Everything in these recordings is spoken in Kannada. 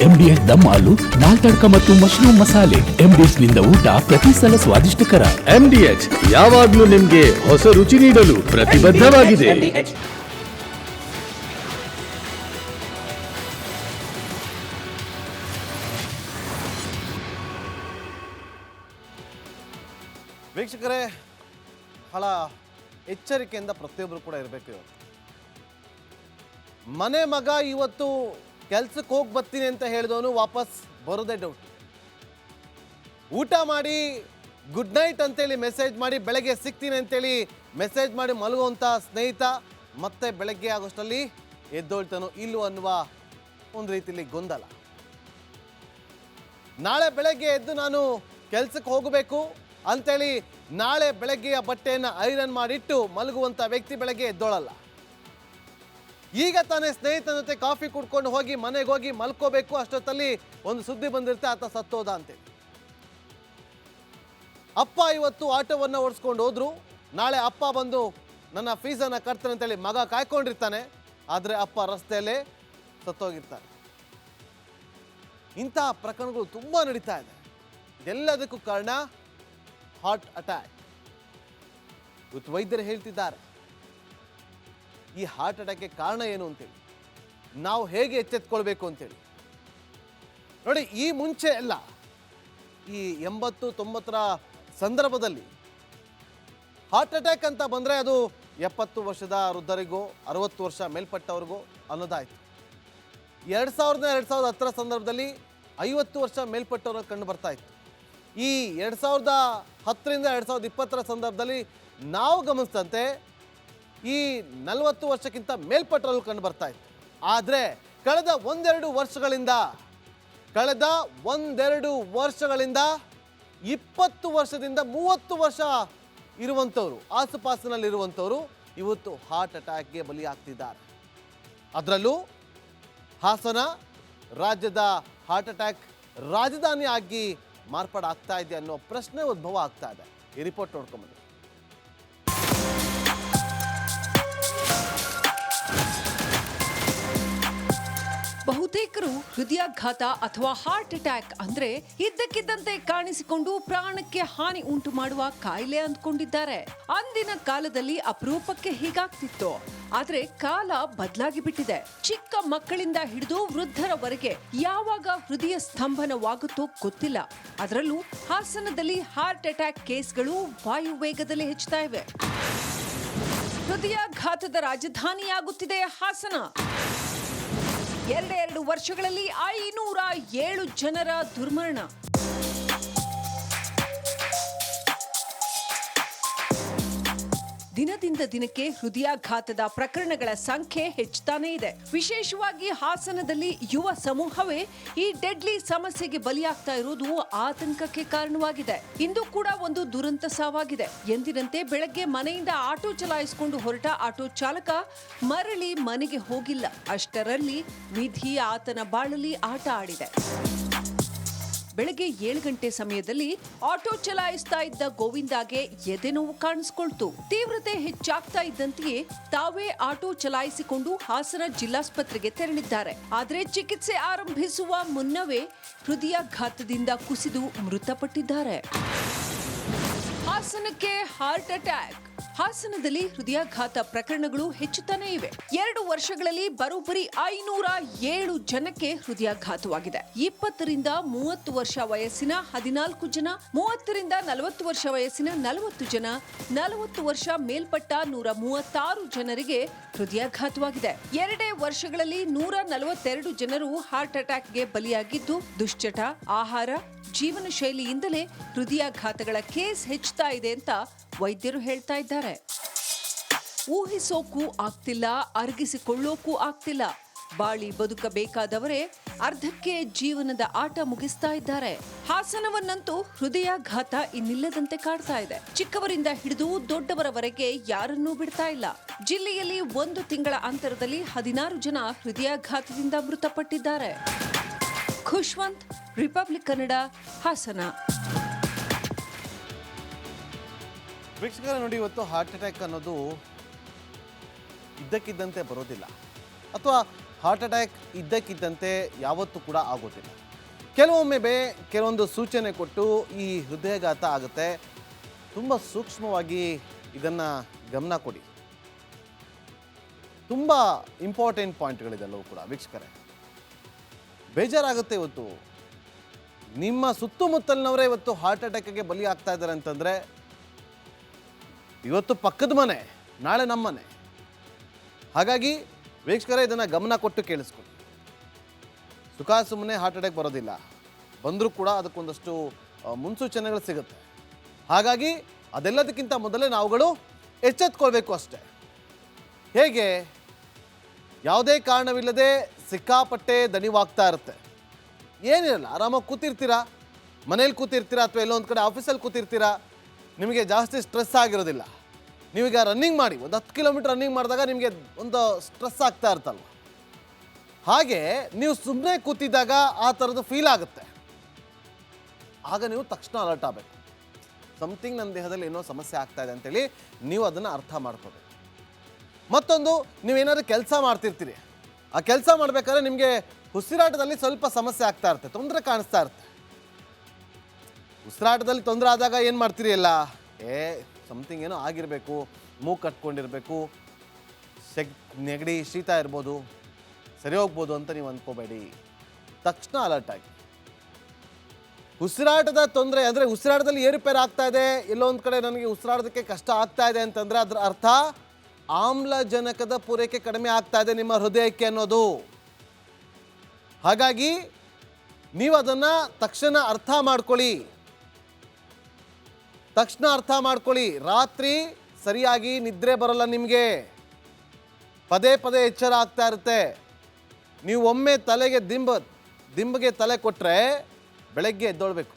MDH ದಮ್ ಆಲು, ದಾಲ್ ತಡ್ಕ ಮತ್ತು ಮಶ್ರೂಮ್ ಮಸಾಲೆ. MDH ನಿಂದ ಊಟ ಪ್ರತಿ ಸಲ ಸ್ವಾದಿಷ್ಟಕರ. MDH ಯಾವಾಗ್ಲೂ ನಿಮ್ಗೆ ಹೊಸ ರುಚಿ ನೀಡಲು ಪ್ರತಿಬದ್ಧವಾಗಿದೆ. ವೀಕ್ಷಕರೇ, ಬಹಳ ಎಚ್ಚರಿಕೆಯಿಂದ ಪ್ರತಿಯೊಬ್ಬರು ಕೂಡ ಇರಬೇಕು. ಇವತ್ತು ಮನೆ ಮಗ ಇವತ್ತು ಕೆಲ್ಸಕ್ಕೆ ಹೋಗಿ ಬರ್ತೀನಿ ಅಂತ ಹೇಳಿದವನು ವಾಪಸ್ ಬರೋದೇ ಡೌಟ್. ಊಟ ಮಾಡಿ ಗುಡ್ ನೈಟ್ ಅಂತೇಳಿ ಮೆಸೇಜ್ ಮಾಡಿ ಬೆಳಗ್ಗೆ ಸಿಗ್ತೀನಿ ಅಂತೇಳಿ ಮೆಸೇಜ್ ಮಾಡಿ ಮಲಗುವಂಥ ಸ್ನೇಹಿತ ಮತ್ತೆ ಬೆಳಗ್ಗೆ ಆಗೋಷ್ಟರಲ್ಲಿ ಎದ್ದೋಳ್ತಾನೋ ಇಲ್ಲೋ ಅನ್ನುವ ಒಂದು ರೀತಿಯಲ್ಲಿ ಗೊಂದಲ. ನಾಳೆ ಬೆಳಗ್ಗೆ ಎದ್ದು ನಾನು ಕೆಲ್ಸಕ್ಕೆ ಹೋಗಬೇಕು ಅಂತೇಳಿ ನಾಳೆ ಬೆಳಗ್ಗೆಯ ಬಟ್ಟೆಯನ್ನು ಐರನ್ ಮಾಡಿಟ್ಟು ಮಲಗುವಂಥ ವ್ಯಕ್ತಿ ಬೆಳಗ್ಗೆ ಎದ್ದೋಳಲ್ಲ. ಈಗ ತಾನೇ ಸ್ನೇಹಿತನ ಜೊತೆ ಕಾಫಿ ಕುಡ್ಕೊಂಡು ಹೋಗಿ ಮನೆಗೆ ಹೋಗಿ ಮಲ್ಕೋಬೇಕು, ಅಷ್ಟೊತ್ತಲ್ಲಿ ಒಂದು ಸುದ್ದಿ ಬಂದಿರುತ್ತೆ ಆತ ಸತ್ತೋದ ಅಂತೇಳಿ. ಅಪ್ಪ ಇವತ್ತು ಆಟೋವನ್ನು ಓಡಿಸ್ಕೊಂಡು ಹೋದ್ರು, ನಾಳೆ ಅಪ್ಪ ಬಂದು ನನ್ನ ಫೀಸನ್ನು ಕಟ್ತಾನೆ ಅಂತೇಳಿ ಮಗ ಕಾಯ್ಕೊಂಡಿರ್ತಾನೆ, ಆದರೆ ಅಪ್ಪ ರಸ್ತೆಯಲ್ಲೇ ಸತ್ತೋಗಿರ್ತಾನೆ. ಇಂತಹ ಪ್ರಕರಣಗಳು ತುಂಬ ನಡೀತಾ ಇದೆ. ಇದೆಲ್ಲದಕ್ಕೂ ಕಾರಣ ಹಾರ್ಟ್ ಅಟ್ಯಾಕ್. ಇವತ್ತು ವೈದ್ಯರು ಹೇಳ್ತಿದ್ದಾರೆ ಈ ಹಾರ್ಟ್ ಅಟ್ಯಾಕ್ಗೆ ಕಾರಣ ಏನು ಅಂತೇಳಿ, ನಾವು ಹೇಗೆ ಎಚ್ಚೆತ್ಕೊಳ್ಬೇಕು ಅಂತೇಳಿ. ನೋಡಿ, ಈ ಮುಂಚೆ ಎಲ್ಲ ಈ 80-90ರ ಸಂದರ್ಭದಲ್ಲಿ ಹಾರ್ಟ್ ಅಟ್ಯಾಕ್ ಅಂತ ಬಂದರೆ ಅದು 70 ವರ್ಷದ ವೃದ್ಧರಿಗೋ 60 ವರ್ಷ ಮೇಲ್ಪಟ್ಟವ್ರಿಗೋ ಅನ್ನೋದಾಯಿತು. 2000-2010 ಸಂದರ್ಭದಲ್ಲಿ 50 ವರ್ಷ ಮೇಲ್ಪಟ್ಟವ್ರ ಕಂಡು ಬರ್ತಾ ಇತ್ತು. ಈ 2010ರಿಂದ 2020ರ ಸಂದರ್ಭದಲ್ಲಿ ನಾವು ಗಮನಿಸಿದಂತೆ ಈ 40 ವರ್ಷಕ್ಕಿಂತ ಮೇಲ್ಪಟ್ಟರಲ್ಲಿ ಕಂಡು ಬರ್ತಾ ಇತ್ತು. ಆದರೆ ಕಳೆದ ಒಂದೆರಡು ವರ್ಷಗಳಿಂದ 20 ವರ್ಷದಿಂದ 30 ವರ್ಷ ಇರುವಂಥವ್ರು, ಆಸುಪಾಸಿನಲ್ಲಿರುವಂಥವ್ರು ಇವತ್ತು ಹಾರ್ಟ್ ಅಟ್ಯಾಕ್ಗೆ ಬಲಿಯಾಗ್ತಿದ್ದಾರೆ. ಅದರಲ್ಲೂ ಹಾಸನ ರಾಜ್ಯದ ಹಾರ್ಟ್ ಅಟ್ಯಾಕ್ ರಾಜಧಾನಿ ಆಗಿ ಮಾರ್ಪಾಡಾಗ್ತಾ ಇದೆ ಅನ್ನೋ ಪ್ರಶ್ನೆ ಉದ್ಭವ ಆಗ್ತಾ ಇದೆ. ಈ ರಿಪೋರ್ಟ್ ನೋಡ್ಕೊಂಬನ್ನಿ. ಬಹುತೇಕರು ಹೃದಯಾಘಾತ ಅಥವಾ ಹಾರ್ಟ್ ಅಟ್ಯಾಕ್ ಅಂದ್ರೆ ಇದ್ದಕ್ಕಿದ್ದಂತೆ ಕಾಣಿಸಿಕೊಂಡು ಪ್ರಾಣಕ್ಕೆ ಹಾನಿ ಉಂಟು ಮಾಡುವ ಕಾಯಿಲೆ ಅಂದ್ಕೊಂಡಿದ್ದಾರೆ. ಅಂದಿನ ಕಾಲದಲ್ಲಿ ಅಪರೂಪಕ್ಕೆ ಹೀಗಾಗ್ತಿತ್ತು. ಆದ್ರೆ ಕಾಲ ಬದಲಾಗಿ ಬಿಟ್ಟಿದೆ. ಚಿಕ್ಕ ಮಕ್ಕಳಿಂದ ಹಿಡಿದು ವೃದ್ಧರವರೆಗೆ ಯಾವಾಗ ಹೃದಯ ಸ್ತಂಭನವಾಗುತ್ತೋ ಗೊತ್ತಿಲ್ಲ. ಅದರಲ್ಲೂ ಹಾಸನದಲ್ಲಿ ಹಾರ್ಟ್ ಅಟ್ಯಾಕ್ ಕೇಸ್ಗಳು ವಾಯುವೇಗದಲ್ಲಿ ಹೆಚ್ಚುತ್ತಾ ಇವೆ. ಹೃದಯಾಘಾತದ ರಾಜಧಾನಿಯಾಗುತ್ತಿದೆ ಹಾಸನ. 2 ವರ್ಷಗಳಲ್ಲಿ 507 ಜನರ ದುರ್ಮರಣ. ದಿನದಿಂದ ದಿನಕ್ಕೆ ಹೃದಯಾಘಾತದ ಪ್ರಕರಣಗಳ ಸಂಖ್ಯೆ ಹೆಚ್ಚುತ್ತಾನೇ ಇದೆ. ವಿಶೇಷವಾಗಿ ಹಾಸನದಲ್ಲಿ ಯುವ ಸಮೂಹವೇ ಈ ಡೆಡ್ಲಿ ಸಮಸ್ಯೆಗೆ ಬಲಿಯಾಗ್ತಾ ಇರೋದು ಆತಂಕಕ್ಕೆ ಕಾರಣವಾಗಿದೆ. ಇಂದು ಕೂಡ ಒಂದು ದುರಂತ ಸಾವಾಗಿದೆ. ಎಂದಿನಂತೆ ಬೆಳಗ್ಗೆ ಮನೆಯಿಂದ ಆಟೋ ಚಲಾಯಿಸಿಕೊಂಡು ಹೊರಟ ಆಟೋ ಚಾಲಕ ಮರಳಿ ಮನೆಗೆ ಹೋಗಿಲ್ಲ. ಅಷ್ಟರಲ್ಲಿ ವಿಧಿ ಆತನ ಬಾಳಲ್ಲಿ ಆಟ ಆಡಿದೆ. ಬೆಳಗ್ಗೆ 7 ಗಂಟೆ ಸಮಯದಲ್ಲಿ ಆಟೋ ಚಲಾಯಿಸ್ತಾ ಇದ್ದ ಗೋವಿಂದಾಗೆ ಎದೆನೋವು ಕಾಣಿಸಿಕೊಳ್ತು. ತೀವ್ರತೆ ಹೆಚ್ಚಾಗ್ತಾ ಇದ್ದಂತೆಯೇ ತಾವೇ ಆಟೋ ಚಲಾಯಿಸಿಕೊಂಡು ಹಾಸನ ಜಿಲ್ಲಾಸ್ಪತ್ರೆಗೆ ತೆರಳಿದ್ದಾರೆ. ಆದರೆ ಚಿಕಿತ್ಸೆ ಆರಂಭಿಸುವ ಮುನ್ನವೇ ಹೃದಯಾಘಾತದಿಂದ ಕುಸಿದು ಮೃತಪಟ್ಟಿದ್ದಾರೆ. ಹಾಸನಕ್ಕೆ ಹಾರ್ಟ್ ಅಟ್ಯಾಕ್. ಹಾಸನದಲ್ಲಿ ಹೃದಯಾಘಾತ ಪ್ರಕರಣಗಳು ಹೆಚ್ಚುತ್ತಾನೇ ಇವೆ. 2 ವರ್ಷಗಳಲ್ಲಿ ಬರೋಬ್ಬರಿ 507 ಜನಕ್ಕೆ ಹೃದಯಾಘಾತವಾಗಿದೆ. 20ರಿಂದ 30 ವರ್ಷ ವಯಸ್ಸಿನ 14 ಜನ, 30ರಿಂದ 40 ವರ್ಷ ವಯಸ್ಸಿನ 40 ಜನ, 40 ವರ್ಷ ಮೇಲ್ಪಟ್ಟ 136 ಜನರಿಗೆ ಹೃದಯಾಘಾತವಾಗಿದೆ. 2 ವರ್ಷಗಳಲ್ಲಿ 142 ಜನರು ಹಾರ್ಟ್ ಅಟ್ಯಾಕ್ಗೆ ಬಲಿಯಾಗಿದ್ದು, ದುಶ್ಚಟ, ಆಹಾರ, ಜೀವನ ಶೈಲಿಯಿಂದಲೇ ಹೃದಯಾಘಾತಗಳ ಕೇಸ್ ಹೆಚ್ಚುತ್ತಾ ಇದೆ ಅಂತ ವೈದ್ಯರು ಹೇಳ್ತಾ ಇದ್ದಾರೆ. ಊಹಿಸೋಕು ಆಗ್ತಿಲ್ಲ, ಅರಗಿಸಿಕೊಳ್ಳೋಕು ಆಗ್ತಿಲ್ಲ. ಬಾಳಿ ಬದುಕಬೇಕಾದವರೇ ಅರ್ಧಕ್ಕೆ ಜೀವನದ ಆಟ ಮುಗಿಸ್ತಾ ಇದ್ದಾರೆ. ಹಾಸನವನ್ನಂತೂ ಹೃದಯಾಘಾತ ಇನ್ನಿಲ್ಲದಂತೆ ಕಾಡ್ತಾ ಇದೆ. ಚಿಕ್ಕವರಿಂದ ಹಿಡಿದು ದೊಡ್ಡವರವರೆಗೆ ಯಾರನ್ನೂ ಬಿಡ್ತಾ ಇಲ್ಲ. ಜಿಲ್ಲೆಯಲ್ಲಿ 1 ತಿಂಗಳ ಅಂತರದಲ್ಲಿ 16 ಜನ ಹೃದಯಾಘಾತದಿಂದ ಮೃತಪಟ್ಟಿದ್ದಾರೆ. ಖುಷ್ವಂತ್, ರಿಪಬ್ಲಿಕ್ ಕನ್ನಡ, ಹಾಸನ. ವೀಕ್ಷಕರ ನೋಡಿ, ಇವತ್ತು ಹಾರ್ಟ್ ಅಟ್ಯಾಕ್ ಅನ್ನೋದು ಇದ್ದಕ್ಕಿದ್ದಂತೆ ಬರೋದಿಲ್ಲ, ಅಥವಾ ಹಾರ್ಟ್ ಅಟ್ಯಾಕ್ ಇದ್ದಕ್ಕಿದ್ದಂತೆ ಯಾವತ್ತೂ ಕೂಡ ಆಗೋದಿಲ್ಲ. ಕೆಲವೊಮ್ಮೆ ಕೆಲವೊಂದು ಸೂಚನೆ ಕೊಟ್ಟು ಈ ಹೃದಯಾಘಾತ ಆಗುತ್ತೆ. ತುಂಬ ಸೂಕ್ಷ್ಮವಾಗಿ ಇದನ್ನು ಗಮನ ಕೊಡಿ. ತುಂಬ ಇಂಪಾರ್ಟೆಂಟ್ ಪಾಯಿಂಟ್ಗಳಿದೆಲ್ಲವೂ ಕೂಡ ವೀಕ್ಷಕರೇ. ಬೇಜಾರಾಗುತ್ತೆ. ಇವತ್ತು ನಿಮ್ಮ ಸುತ್ತಮುತ್ತಲಿನವರೇ ಇವತ್ತು ಹಾರ್ಟ್ ಅಟ್ಯಾಕ್ಗೆ ಬಲಿ ಆಗ್ತಾ ಇದ್ದಾರೆ ಅಂತಂದರೆ, ಇವತ್ತು ಪಕ್ಕದ ಮನೆ, ನಾಳೆ ನಮ್ಮ ಮನೆ. ಹಾಗಾಗಿ ವೀಕ್ಷಕರೇ ಇದನ್ನು ಗಮನ ಕೊಟ್ಟು ಕೇಳಿಸ್ಕೊಳ್ಳಿ. ಸುಖ ಸುಮ್ಮನೆ ಹಾರ್ಟ್ ಅಟ್ಯಾಕ್ ಬರೋದಿಲ್ಲ. ಬಂದರೂ ಕೂಡ ಅದಕ್ಕೊಂದಷ್ಟು ಮುನ್ಸೂಚನೆಗಳು ಸಿಗುತ್ತೆ. ಹಾಗಾಗಿ ಅದೆಲ್ಲದಕ್ಕಿಂತ ಮೊದಲೇ ನಾವುಗಳು ಎಚ್ಚೆತ್ಕೊಳ್ಬೇಕು ಅಷ್ಟೇ. ಹೇಗೆ? ಯಾವುದೇ ಕಾರಣವಿಲ್ಲದೆ ಸಿಕ್ಕಾಪಟ್ಟೆ ದಣಿವಾಗ್ತಾ ಇರುತ್ತೆ. ಏನಿರಲ್ಲ, ಆರಾಮಾಗಿ ಕೂತಿರ್ತೀರಾ, ಮನೇಲಿ ಕೂತಿರ್ತೀರಾ ಅಥವಾ ಎಲ್ಲೊಂದು ಕಡೆ ಆಫೀಸಲ್ಲಿ ಕೂತಿರ್ತೀರಾ. ನಿಮಗೆ ಜಾಸ್ತಿ ಸ್ಟ್ರೆಸ್ ಆಗಿರೋದಿಲ್ಲ. ನೀವೀಗ ರನ್ನಿಂಗ್ ಮಾಡಿ, ಒಂದು 10 ಕಿಲೋಮೀಟರ್ ರನ್ನಿಂಗ್ ಮಾಡಿದಾಗ ನಿಮಗೆ ಒಂದು ಸ್ಟ್ರೆಸ್ ಆಗ್ತಾ ಇರ್ತಲ್ವ. ಹಾಗೆ ನೀವು ಸುಮ್ಮನೆ ಕೂತಿದ್ದಾಗ ಆ ಥರದ್ದು ಫೀಲ್ ಆಗುತ್ತೆ. ಆಗ ನೀವು ತಕ್ಷಣ ಅಲರ್ಟ್ ಆಗಬೇಕು. ಸಮಥಿಂಗ್ ನನ್ನ ದೇಹದಲ್ಲಿ ಏನೋ ಸಮಸ್ಯೆ ಆಗ್ತಾ ಇದೆ ಅಂತೇಳಿ ನೀವು ಅದನ್ನು ಅರ್ಥ ಮಾಡ್ಕೋಬೇಕು. ಮತ್ತೊಂದು, ನೀವೇನಾದರೂ ಕೆಲಸ ಮಾಡ್ತಿರ್ತೀರಿ. ಆ ಕೆಲಸ ಮಾಡಬೇಕಾದ್ರೆ ನಿಮಗೆ ಉಸಿರಾಟದಲ್ಲಿ ಸ್ವಲ್ಪ ಸಮಸ್ಯೆ ಆಗ್ತಾ ಇರುತ್ತೆ, ತೊಂದರೆ ಕಾಣಿಸ್ತಾ ಇರುತ್ತೆ. ಉಸಿರಾಟದಲ್ಲಿ ತೊಂದರೆ ಆದಾಗ ಏನು ಮಾಡ್ತೀರಿ? ಎಲ್ಲ ಸಮಥಿಂಗ್ ಏನೋ ಆಗಿರಬೇಕು, ಮೂಗು ಕಟ್ಕೊಂಡಿರಬೇಕು, ನೆಗಡಿ ಶೀತ ಇರ್ಬೋದು, ಸರಿ ಹೋಗ್ಬೋದು ಅಂತ ನೀವು ಅಂದ್ಕೋಬೇಡಿ. ತಕ್ಷಣ ಅಲರ್ಟ್ ಆಗಿ. ಉಸಿರಾಟದ ತೊಂದರೆ ಅಂದರೆ ಉಸಿರಾಟದಲ್ಲಿ ಏರುಪೇರು ಆಗ್ತಾ ಇದೆ, ಎಲ್ಲೋ ಒಂದು ಕಡೆ ನನಗೆ ಉಸಿರಾಡೋದಕ್ಕೆ ಕಷ್ಟ ಆಗ್ತಾ ಇದೆ ಅಂತಂದರೆ ಅದರ ಅರ್ಥ ಆಮ್ಲಜನಕದ ಪೂರೈಕೆ ಕಡಿಮೆ ಆಗ್ತಾ ಇದೆ ನಿಮ್ಮ ಹೃದಯಕ್ಕೆ ಅನ್ನೋದು. ಹಾಗಾಗಿ ನೀವು ಅದನ್ನು ತಕ್ಷಣ ಅರ್ಥ ಮಾಡ್ಕೊಳ್ಳಿ. ರಾತ್ರಿ ಸರಿಯಾಗಿ ನಿದ್ರೆ ಬರಲ್ಲ ನಿಮಗೆ. ಪದೇ ಪದೇ ಎಚ್ಚರ ಆಗ್ತಾ ಇರುತ್ತೆ. ನೀವು ಒಮ್ಮೆ ತಲೆಗೆ ದಿಂಬಿಗೆ ತಲೆ ಕೊಟ್ಟರೆ ಬೆಳಗ್ಗೆ ಎದ್ದೊಳ್ಬೇಕು.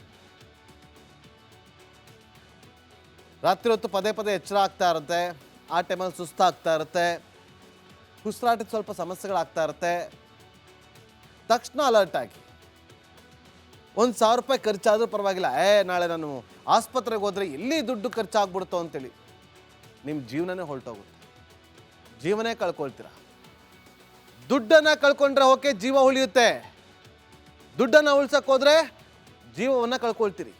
ರಾತ್ರಿ ಹೊತ್ತು ಪದೇ ಪದೇ ಎಚ್ಚರ ಆಗ್ತಾ ಇರುತ್ತೆ. ಆ ಟೈಮಲ್ಲಿ ಸುಸ್ತಾಗ್ತಾ ಇರುತ್ತೆ, ಉಸಿರಾಟಕ್ಕೆ ಸ್ವಲ್ಪ ಸಮಸ್ಯೆಗಳಾಗ್ತಾ ಇರುತ್ತೆ. ತಕ್ಷಣ ಅಲರ್ಟ್ ಆಗಿ. 1,000 ರೂಪಾಯಿ ಖರ್ಚಾದರೂ ಪರವಾಗಿಲ್ಲ, ನಾಳೆ ನಾನು ಆಸ್ಪತ್ರೆಗೆ ಹೋದರೆ ಎಲ್ಲಿ ದುಡ್ಡು ಖರ್ಚಾಗ್ಬಿಡ್ತೋ ಅಂತೇಳಿ ನಿಮ್ಮ ಜೀವನನೇ ಹೊರಟೋಗುತ್ತೆ. ಜೀವನೇ ಕಳ್ಕೊಳ್ತೀರ. ದುಡ್ಡನ್ನು ಕಳ್ಕೊಂಡ್ರೆ ಓಕೆ, ಜೀವ ಉಳಿಯುತ್ತೆ. ದುಡ್ಡನ್ನು ಉಳ್ಸಕ್ಕೆ ಹೋದರೆ ಜೀವವನ್ನು ಕಳ್ಕೊಳ್ತೀರಿ.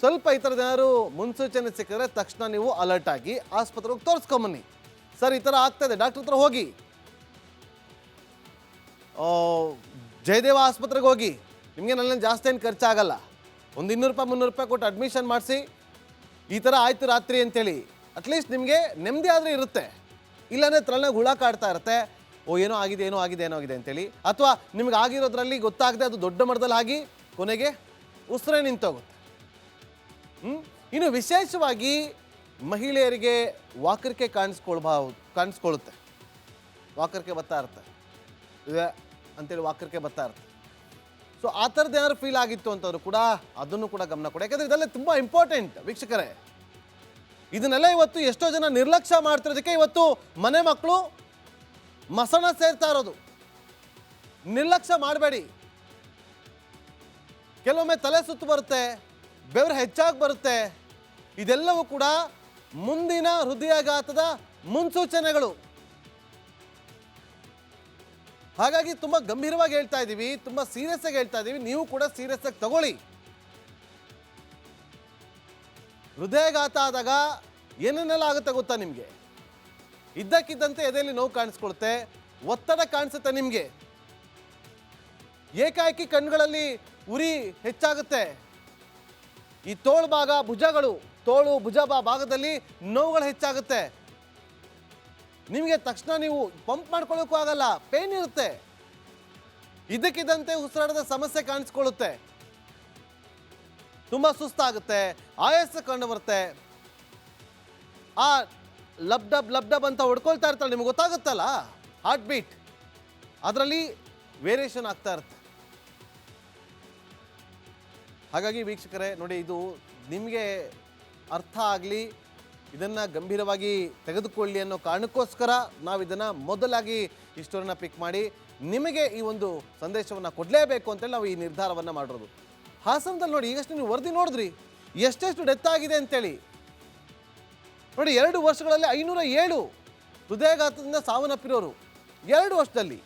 ಸ್ವಲ್ಪ ಈ ಥರದ ಏನಾದ್ರು ಮುನ್ಸೂಚನೆ ಸಿಕ್ಕಿದ್ರೆ ತಕ್ಷಣ ನೀವು ಅಲರ್ಟ್ ಆಗಿ ಆಸ್ಪತ್ರೆಗೆ ತೋರಿಸ್ಕೊಂಬನ್ನಿ. ಸರ್ ಈ ಥರ ಆಗ್ತಾಯಿದೆ, ಡಾಕ್ಟ್ರ್ ಹತ್ರ ಹೋಗಿ, ಜಯದೇವ ಆಸ್ಪತ್ರೆಗೆ ಹೋಗಿ, ನಿಮಗೆ ನನ್ನಲ್ಲಿ ಜಾಸ್ತಿ ಏನು ಖರ್ಚಾಗಲ್ಲ. ಒಂದು 200 ರೂಪಾಯಿ 300 ರೂಪಾಯಿ ಕೊಟ್ಟು ಅಡ್ಮಿಷನ್ ಮಾಡಿಸಿ, ಈ ಥರ ಆಯಿತು ರಾತ್ರಿ ಅಂತೇಳಿ ಅಟ್ಲೀಸ್ಟ್ ನಿಮಗೆ ನೆಮ್ಮದಿ ಆದರೆ ಇರುತ್ತೆ. ಇಲ್ಲಾಂದರೆ ತಲೆನಾಗ ಹುಳ ಕಾಡ್ತಾ ಇರುತ್ತೆ, ಏನೋ ಆಗಿದೆ ಅಂತೇಳಿ. ಅಥವಾ ನಿಮ್ಗೆ ಆಗಿರೋದ್ರಲ್ಲಿ ಗೊತ್ತಾಗದೆ ಅದು ದೊಡ್ಡ ಮಟ್ಟದಲ್ಲಿ ಆಗಿ ಕೊನೆಗೆ ಉಸಿರೇ ನಿಂತೋಗುತ್ತೆ. ಇನ್ನು ವಿಶೇಷವಾಗಿ ಮಹಿಳೆಯರಿಗೆ ವಾಕರಿಕೆ ಕಾಣಿಸ್ಕೊಳ್ಳುತ್ತೆ. ವಾಕರಿಕೆ ಬರ್ತಾ ಇರುತ್ತೆ, ಅಂತೇಳಿ ವಾಕರಿಕೆ ಬರ್ತಾ ಇರುತ್ತೆ. ಸೊ ಆ ಥರದ್ದು ಏನಾದ್ರು ಫೀಲ್ ಆಗಿತ್ತು ಅಂತಂದ್ರು ಕೂಡ ಅದನ್ನು ಕೂಡ ಗಮನ ಕೊಡಿ. ಯಾಕಂದರೆ ಇದೆಲ್ಲ ತುಂಬ ಇಂಪಾರ್ಟೆಂಟ್ ವೀಕ್ಷಕರೇ. ಇದನ್ನೆಲ್ಲ ಇವತ್ತು ಎಷ್ಟೋ ಜನ ನಿರ್ಲಕ್ಷ್ಯ ಮಾಡ್ತಿರೋದಕ್ಕೆ ಇವತ್ತು ಮನೆ ಮಕ್ಕಳು ಮಸಣ ಸೇರ್ತಾ ಇರೋದು. ನಿರ್ಲಕ್ಷ್ಯ ಮಾಡಬೇಡಿ. ಕೆಲವೊಮ್ಮೆ ತಲೆ ಸುತ್ತು ಬರುತ್ತೆ, ಬೆವರು ಹೆಚ್ಚಾಗಿ ಬರುತ್ತೆ. ಇದೆಲ್ಲವೂ ಕೂಡ ಮುಂದಿನ ಹೃದಯಾಘಾತದ ಮುನ್ಸೂಚನೆಗಳು. ಹಾಗಾಗಿ ತುಂಬ ಗಂಭೀರವಾಗಿ ಹೇಳ್ತಾ ಇದ್ದೀವಿ, ತುಂಬ ಸೀರಿಯಸ್ ಆಗಿ ಹೇಳ್ತಾ ಇದ್ದೀವಿ. ನೀವು ಕೂಡ ಸೀರಿಯಸ್ ಆಗಿ ತಗೊಳ್ಳಿ. ಹೃದಯಾಘಾತ ಆದಾಗ ಏನೇನೆಲ್ಲ ಆಗುತ್ತೆ ಗೊತ್ತಾ ನಿಮಗೆ? ಇದ್ದಕ್ಕಿದ್ದಂತೆ ಎದೆಯಲ್ಲಿ ನೋವು ಕಾಣಿಸ್ಕೊಳುತ್ತೆ, ಒತ್ತಡ ಕಾಣಿಸುತ್ತೆ ನಿಮಗೆ, ಏಕಾಏಕಿ ಕಣ್ಣುಗಳಲ್ಲಿ ಉರಿ ಹೆಚ್ಚಾಗುತ್ತೆ. ಈ ತೋಳು ಭಾಗ, ತೋಳು ಭುಜ ಭಾಗದಲ್ಲಿ ನೋವುಗಳು ಹೆಚ್ಚಾಗುತ್ತೆ. ನಿಮಗೆ ತಕ್ಷಣ ನೀವು ಪಂಪ್ ಮಾಡ್ಕೊಳ್ಳೋಕ್ಕೂ ಆಗಲ್ಲ, ಪೇನ್ ಇರುತ್ತೆ. ಇದಕ್ಕಿದ್ದಂತೆ ಉಸಿರಾಟದ ಸಮಸ್ಯೆ ಕಾಣಿಸ್ಕೊಳ್ಳುತ್ತೆ, ತುಂಬ ಸುಸ್ತಾಗುತ್ತೆ, ಆಯಾಸ ಕಂಡು ಬರುತ್ತೆ. ಆ ಲಬ್ ಡಬ್ ಅಂತ ಹೊಡ್ಕೊಳ್ತಾ ಇರ್ತಾಳೆ, ನಿಮ್ಗೆ ಗೊತ್ತಾಗುತ್ತಲ್ಲ ಹಾರ್ಟ್ ಬೀಟ್, ಅದರಲ್ಲಿ ವೇರಿಯೇಷನ್ ಆಗ್ತಾ ಇರುತ್ತೆ. ಹಾಗಾಗಿ ವೀಕ್ಷಕರೇ ನೋಡಿ, ಇದು ನಿಮಗೆ ಅರ್ಥ ಆಗಲಿ, ಇದನ್ನು ಗಂಭೀರವಾಗಿ ತೆಗೆದುಕೊಳ್ಳಿ ಅನ್ನೋ ಕಾರಣಕ್ಕೋಸ್ಕರ ನಾವು ಇದನ್ನು ಮೊದಲಾಗಿ ಇಷ್ಟರನ್ನ ಪಿಕ್ ಮಾಡಿ ನಿಮಗೆ ಈ ಒಂದು ಸಂದೇಶವನ್ನು ಕೊಡಲೇಬೇಕು ಅಂತೇಳಿ ನಾವು ಈ ನಿರ್ಧಾರವನ್ನು ಮಾಡಿರೋದು. ಹಾಸನದಲ್ಲಿ ನೋಡಿ, ಈಗಷ್ಟು ನೀವು ವರದಿ ನೋಡಿದ್ರಿ ಎಷ್ಟೆಷ್ಟು ಡೆತ್ ಆಗಿದೆ ಅಂತೇಳಿ. ನೋಡಿ, 2 ವರ್ಷಗಳಲ್ಲಿ 507 ಹೃದಯಾಘಾತದಿಂದ ಸಾವನ್ನಪ್ಪಿರೋರು. 2 ವರ್ಷದಲ್ಲಿ.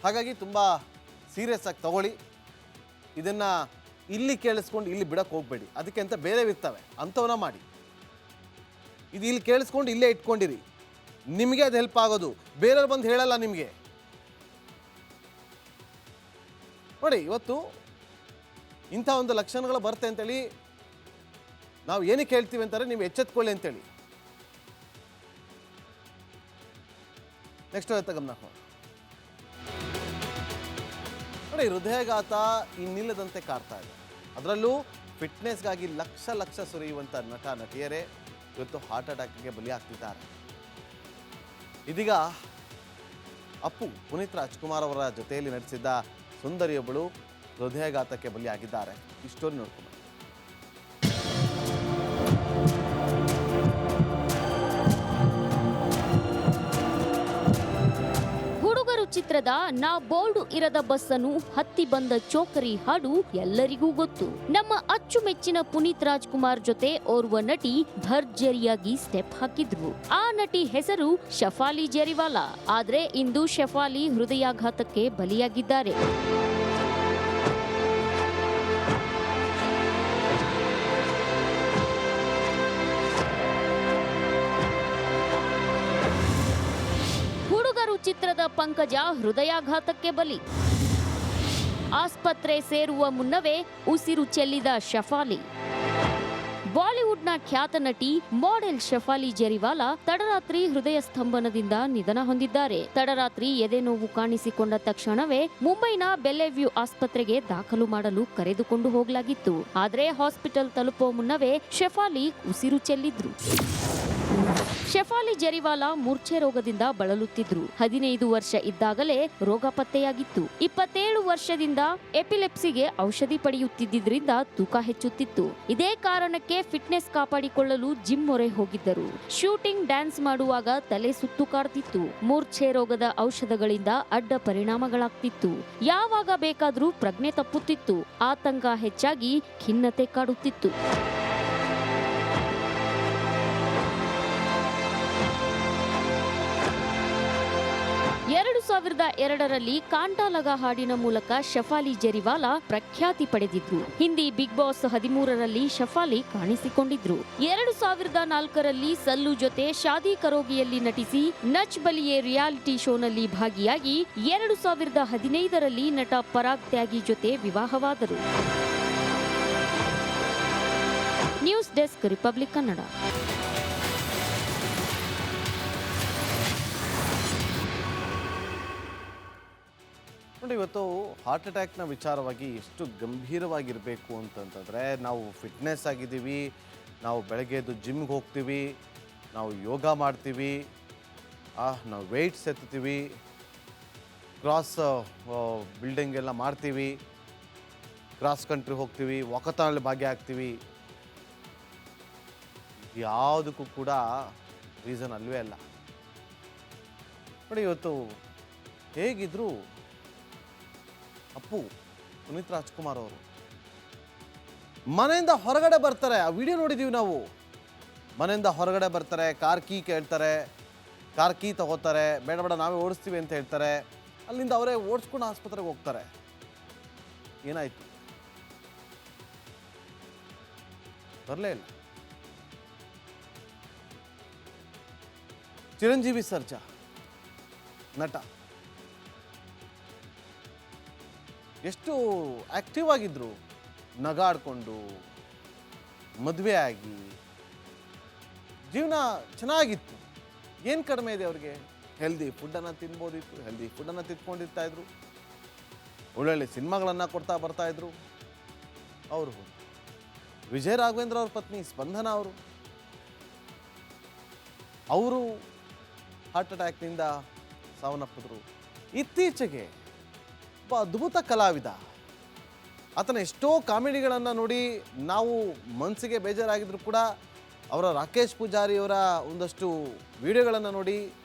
ಹಾಗಾಗಿ ತುಂಬ ಸೀರಿಯಸ್ ಆಗಿ ತಗೊಳ್ಳಿ. ಇದನ್ನು ಇಲ್ಲಿ ಕೇಳಿಸ್ಕೊಂಡು ಇಲ್ಲಿ ಬಿಡಕ್ಕೆ ಹೋಗಬೇಡಿ. ಅದಕ್ಕೆ ಅಂತ ಬೇರೆ ಇರ್ತವೆ, ಅಂಥವನ್ನ ಮಾಡಿ. ಇದು ಇಲ್ಲಿ ಕೇಳಿಸ್ಕೊಂಡು ಇಲ್ಲೇ ಇಟ್ಕೊಂಡಿರಿ, ನಿಮಗೆ ಅದು ಹೆಲ್ಪ್ ಆಗೋದು. ಬೇರೆಯವ್ರು ಬಂದು ಹೇಳಲ್ಲ ನಿಮಗೆ. ನೋಡಿ, ಇವತ್ತು ಇಂಥ ಒಂದು ಲಕ್ಷಣಗಳು ಬರುತ್ತೆ ಅಂತೇಳಿ ನಾವು ಏನಕ್ಕೆ ಹೇಳ್ತೀವಿ ಅಂತಾರೆ, ನೀವು ಎಚ್ಚೆತ್ಕೊಳ್ಳಿ ಅಂತೇಳಿ. ನೆಕ್ಸ್ಟ್ ಗಮನ ನೋಡಿ, ಹೃದಯಘಾತ ಇನ್ನಿಲ್ಲದಂತೆ ಕಾಡ್ತಾ ಇದೆ. ಅದರಲ್ಲೂ ಫಿಟ್ನೆಸ್ಗಾಗಿ ಲಕ್ಷ ಸುರಿಯುವಂಥ ನಟ ನಟಿಯರೇ ಇವತ್ತು ಹಾರ್ಟ್ ಅಟ್ಯಾಕ್ಗೆ ಬಲಿಯಾಗ್ತಿದ್ದಾರೆ. ಇದೀಗ ಅಪ್ಪು ಪುನೀತ್ ರಾಜ್ಕುಮಾರ್ ಅವರ ಜೊತೆಯಲ್ಲಿ ನಟಿಸಿದ್ದ ಸುಂದರಿಯೊಬ್ಬಳು ಹೃದಯಘಾತಕ್ಕೆ ಬಲಿಯಾಗಿದ್ದಾರೆ. ಈ ಸ್ಟೋರಿ ನೋಡ್ಕೊಂಡು ಚಿತ್ರದ ನಾ ಬೋರ್ಡು ಇರದ ಬಸ್ಸನ್ನು ಹತ್ತಿ ಬಂದ ಚೋಕರಿ ಹಾಡು ಎಲ್ಲರಿಗೂ ಗೊತ್ತು. ನಮ್ಮ ಅಚ್ಚುಮೆಚ್ಚಿನ ಪುನೀತ್ ರಾಜ್ಕುಮಾರ್ ಜೊತೆ ಓರ್ವ ನಟಿ ಭರ್ಜರಿಯಾಗಿ ಸ್ಟೆಪ್ ಹಾಕಿದ್ರು. ಆ ನಟಿ ಹೆಸರು ಶಫಾಲಿ ಜರಿವಾಲಾ. ಆದ್ರೆ ಇಂದು ಶಫಾಲಿ ಹೃದಯಾಘಾತಕ್ಕೆ ಬಲಿಯಾಗಿದ್ದಾರೆ. ಚಿತ್ರದ ಪಂಕಜ ಹೃದಯಾಘಾತಕ್ಕೆ ಬಲಿ. ಆಸ್ಪತ್ರೆ ಸೇರುವ ಮುನ್ನವೇ ಉಸಿರು ಚೆಲ್ಲಿದ ಶಫಾಲಿ. ಬಾಲಿವುಡ್ನ ಖ್ಯಾತ ನಟಿ ಮಾಡೆಲ್ ಶಫಾಲಿ ಜರಿವಾಲಾ ತಡರಾತ್ರಿ ಹೃದಯ ಸ್ತಂಭನದಿಂದ ನಿಧನ ಹೊಂದಿದ್ದಾರೆ. ತಡರಾತ್ರಿ ಎದೆನೋವು ಕಾಣಿಸಿಕೊಂಡ ತಕ್ಷಣವೇ ಮುಂಬೈನ ಬೆಲ್ಲೆವ್ಯೂ ಆಸ್ಪತ್ರೆಗೆ ದಾಖಲು ಮಾಡಲು ಕರೆದುಕೊಂಡು ಹೋಗಲಾಗಿತ್ತು. ಆದರೆ ಹಾಸ್ಪಿಟಲ್ ತಲುಪುವ ಮುನ್ನವೇ ಶಫಾಲಿ ಉಸಿರು ಚೆಲ್ಲಿದ್ರು. ಶಫಾಲಿ ಜರಿವಾಲಾ ಮೂರ್ಛೆ ರೋಗದಿಂದ ಬಳಲುತ್ತಿದ್ರು. 15 ವರ್ಷ ಇದ್ದಾಗಲೇ ರೋಗ ಪತ್ತೆಯಾಗಿತ್ತು. 27 ವರ್ಷದಿಂದ ಎಪಿಲೆಪ್ಸಿಗೆ ಔಷಧಿ ಪಡೆಯುತ್ತಿದ್ದರಿಂದ ತೂಕ ಹೆಚ್ಚುತ್ತಿತ್ತು. ಇದೇ ಕಾರಣಕ್ಕೆ ಫಿಟ್ನೆಸ್ ಕಾಪಾಡಿಕೊಳ್ಳಲು ಜಿಮ್ ಮೊರೆ ಹೋಗಿದ್ದರು. ಶೂಟಿಂಗ್, ಡ್ಯಾನ್ಸ್ ಮಾಡುವಾಗ ತಲೆ ಸುತ್ತು ಕಾಡ್ತಿತ್ತು. ಮೂರ್ಛೆ ರೋಗದ ಔಷಧಗಳಿಂದ ಅಡ್ಡ ಪರಿಣಾಮಗಳಾಗ್ತಿತ್ತು. ಯಾವಾಗ ಬೇಕಾದರೂ ಪ್ರಜ್ಞೆ ತಪ್ಪುತ್ತಿತ್ತು. ಆತಂಕ ಹೆಚ್ಚಾಗಿ ಖಿನ್ನತೆ ಕಾಡುತ್ತಿತ್ತು. 2002ರಲ್ಲಿ ಕಾಂಟಾಲಗ ಹಾಡಿನ ಮೂಲಕ ಶಫಾಲಿ ಜರಿವಾಲಾ ಪ್ರಖ್ಯಾತಿ ಪಡೆದಿದ್ರು. ಹಿಂದಿ ಬಿಗ್ ಬಾಸ್ 13ರಲ್ಲಿ ಶಫಾಲಿ ಕಾಣಿಸಿಕೊಂಡಿದ್ರು. 2004ರಲ್ಲಿ ಸಲ್ಲು ಜೊತೆ ಶಾದಿ ಕರೋಗಿಯಲ್ಲಿ ನಟಿಸಿ ನಚ್ ಬಲಿಯೇ ರಿಯಾಲಿಟಿ ಶೋನಲ್ಲಿ ಭಾಗಿಯಾಗಿ 2015ರಲ್ಲಿ ನಟ ಪರಾಗ್ ತ್ಯಾಗಿ ಜೊತೆ ವಿವಾಹವಾದರು. News desk, Republic Kannada. ನೋಡಿ, ಇವತ್ತು ಹಾರ್ಟ್ ಅಟ್ಯಾಕ್ನ ವಿಚಾರವಾಗಿ ಎಷ್ಟು ಗಂಭೀರವಾಗಿರಬೇಕು ಅಂತಂತಂದರೆ, ನಾವು ಫಿಟ್ನೆಸ್ ಆಗಿದ್ದೀವಿ, ನಾವು ಬೆಳಗ್ಗೆ ಎದ್ದು ಜಿಮ್ಗೆ ಹೋಗ್ತೀವಿ, ನಾವು ಯೋಗ ಮಾಡ್ತೀವಿ, ನಾವು ವೆಯ್ಟ್ಸ್ ಎತ್ತೀವಿ, ಕ್ರಾಸ್ ಬಿಲ್ಡಿಂಗ್ ಎಲ್ಲ ಮಾಡ್ತೀವಿ, ಕ್ರಾಸ್ ಕಂಟ್ರಿ ಹೋಗ್ತೀವಿ, ವಾಕಥಾನಲ್ಲಿ ಭಾಗಿಯಾಗ್ತೀವಿ. ಯಾವುದಕ್ಕೂ ಕೂಡ ರೀಸನ್ ಅಲ್ವೇ ಅಲ್ಲ. ನೋಡಿ, ಇವತ್ತು ಹೇಗಿದ್ರು ಅಪ್ಪು ಪುನೀತ್ ರಾಜ್ಕುಮಾರ್ ಅವರು ಮನೆಯಿಂದ ಹೊರಗಡೆ ಬರ್ತಾರೆ. ಆ ವಿಡಿಯೋ ನೋಡಿದ್ದೀವಿ ನಾವು. ಮನೆಯಿಂದ ಹೊರಗಡೆ ಬರ್ತಾರೆ, ಕಾರ್ ಕೀ ಕೇಳ್ತಾರೆ, ಕಾರ್ ಕೀ ತಗೋತಾರೆ, ಬೇಡ ಬೇಡ ನಾವೇ ಓಡಿಸ್ತೀವಿ ಅಂತ ಹೇಳ್ತಾರೆ. ಅಲ್ಲಿಂದ ಅವರೇ ಓಡಿಸ್ಕೊಂಡು ಆಸ್ಪತ್ರೆಗೆ ಹೋಗ್ತಾರೆ. ಏನಾಯಿತು? ಬರಲೇ ಇಲ್ಲ. ಚಿರಂಜೀವಿ ಸರ್ಜಾ ನಟ ಎಷ್ಟು ಆ್ಯಕ್ಟಿವ್ ಆಗಿದ್ರು, ನಗಾಡ್ಕೊಂಡು ಮದುವೆ ಆಗಿ ಜೀವನ ಚೆನ್ನಾಗಿತ್ತು. ಏನು ಕಡಿಮೆ ಇದೆ ಅವ್ರಿಗೆ? ಹೆಲ್ದಿ ಫುಡ್ಡನ್ನು ತಿನ್ಬೋದಿತ್ತು, ಹೆಲ್ದಿ ಫುಡ್ಡನ್ನು ತಿನ್ಕೊಂಡಿರ್ತಾಯಿದ್ರು, ಒಳ್ಳೊಳ್ಳೆ ಸಿನಿಮಾಗಳನ್ನು ಕೊಡ್ತಾ ಬರ್ತಾಯಿದ್ರು. ಅವರು ವಿಜಯ ರಾಘವೇಂದ್ರ ಅವ್ರ ಪತ್ನಿ ಸ್ಪಂದನ ಅವರು ಹಾರ್ಟ್ ಅಟ್ಯಾಕ್ನಿಂದ ಸಾವನ್ನಪ್ಪಿದ್ರು. ಇತ್ತೀಚೆಗೆ ಒಬ್ಬ ಅದ್ಭುತ ಕಲಾವಿದ, ಆತನ ಎಷ್ಟೋ ಕಾಮಿಡಿಗಳನ್ನು ನೋಡಿ ನಾವು ಮನಸ್ಸಿಗೆ ಬೇಜಾರಾಗಿದ್ರು ಕೂಡ ಅವರ ರಾಕೇಶ್ ಪೂಜಾರಿಯವರ ಒಂದಷ್ಟು ವಿಡಿಯೋಗಳನ್ನು ನೋಡಿ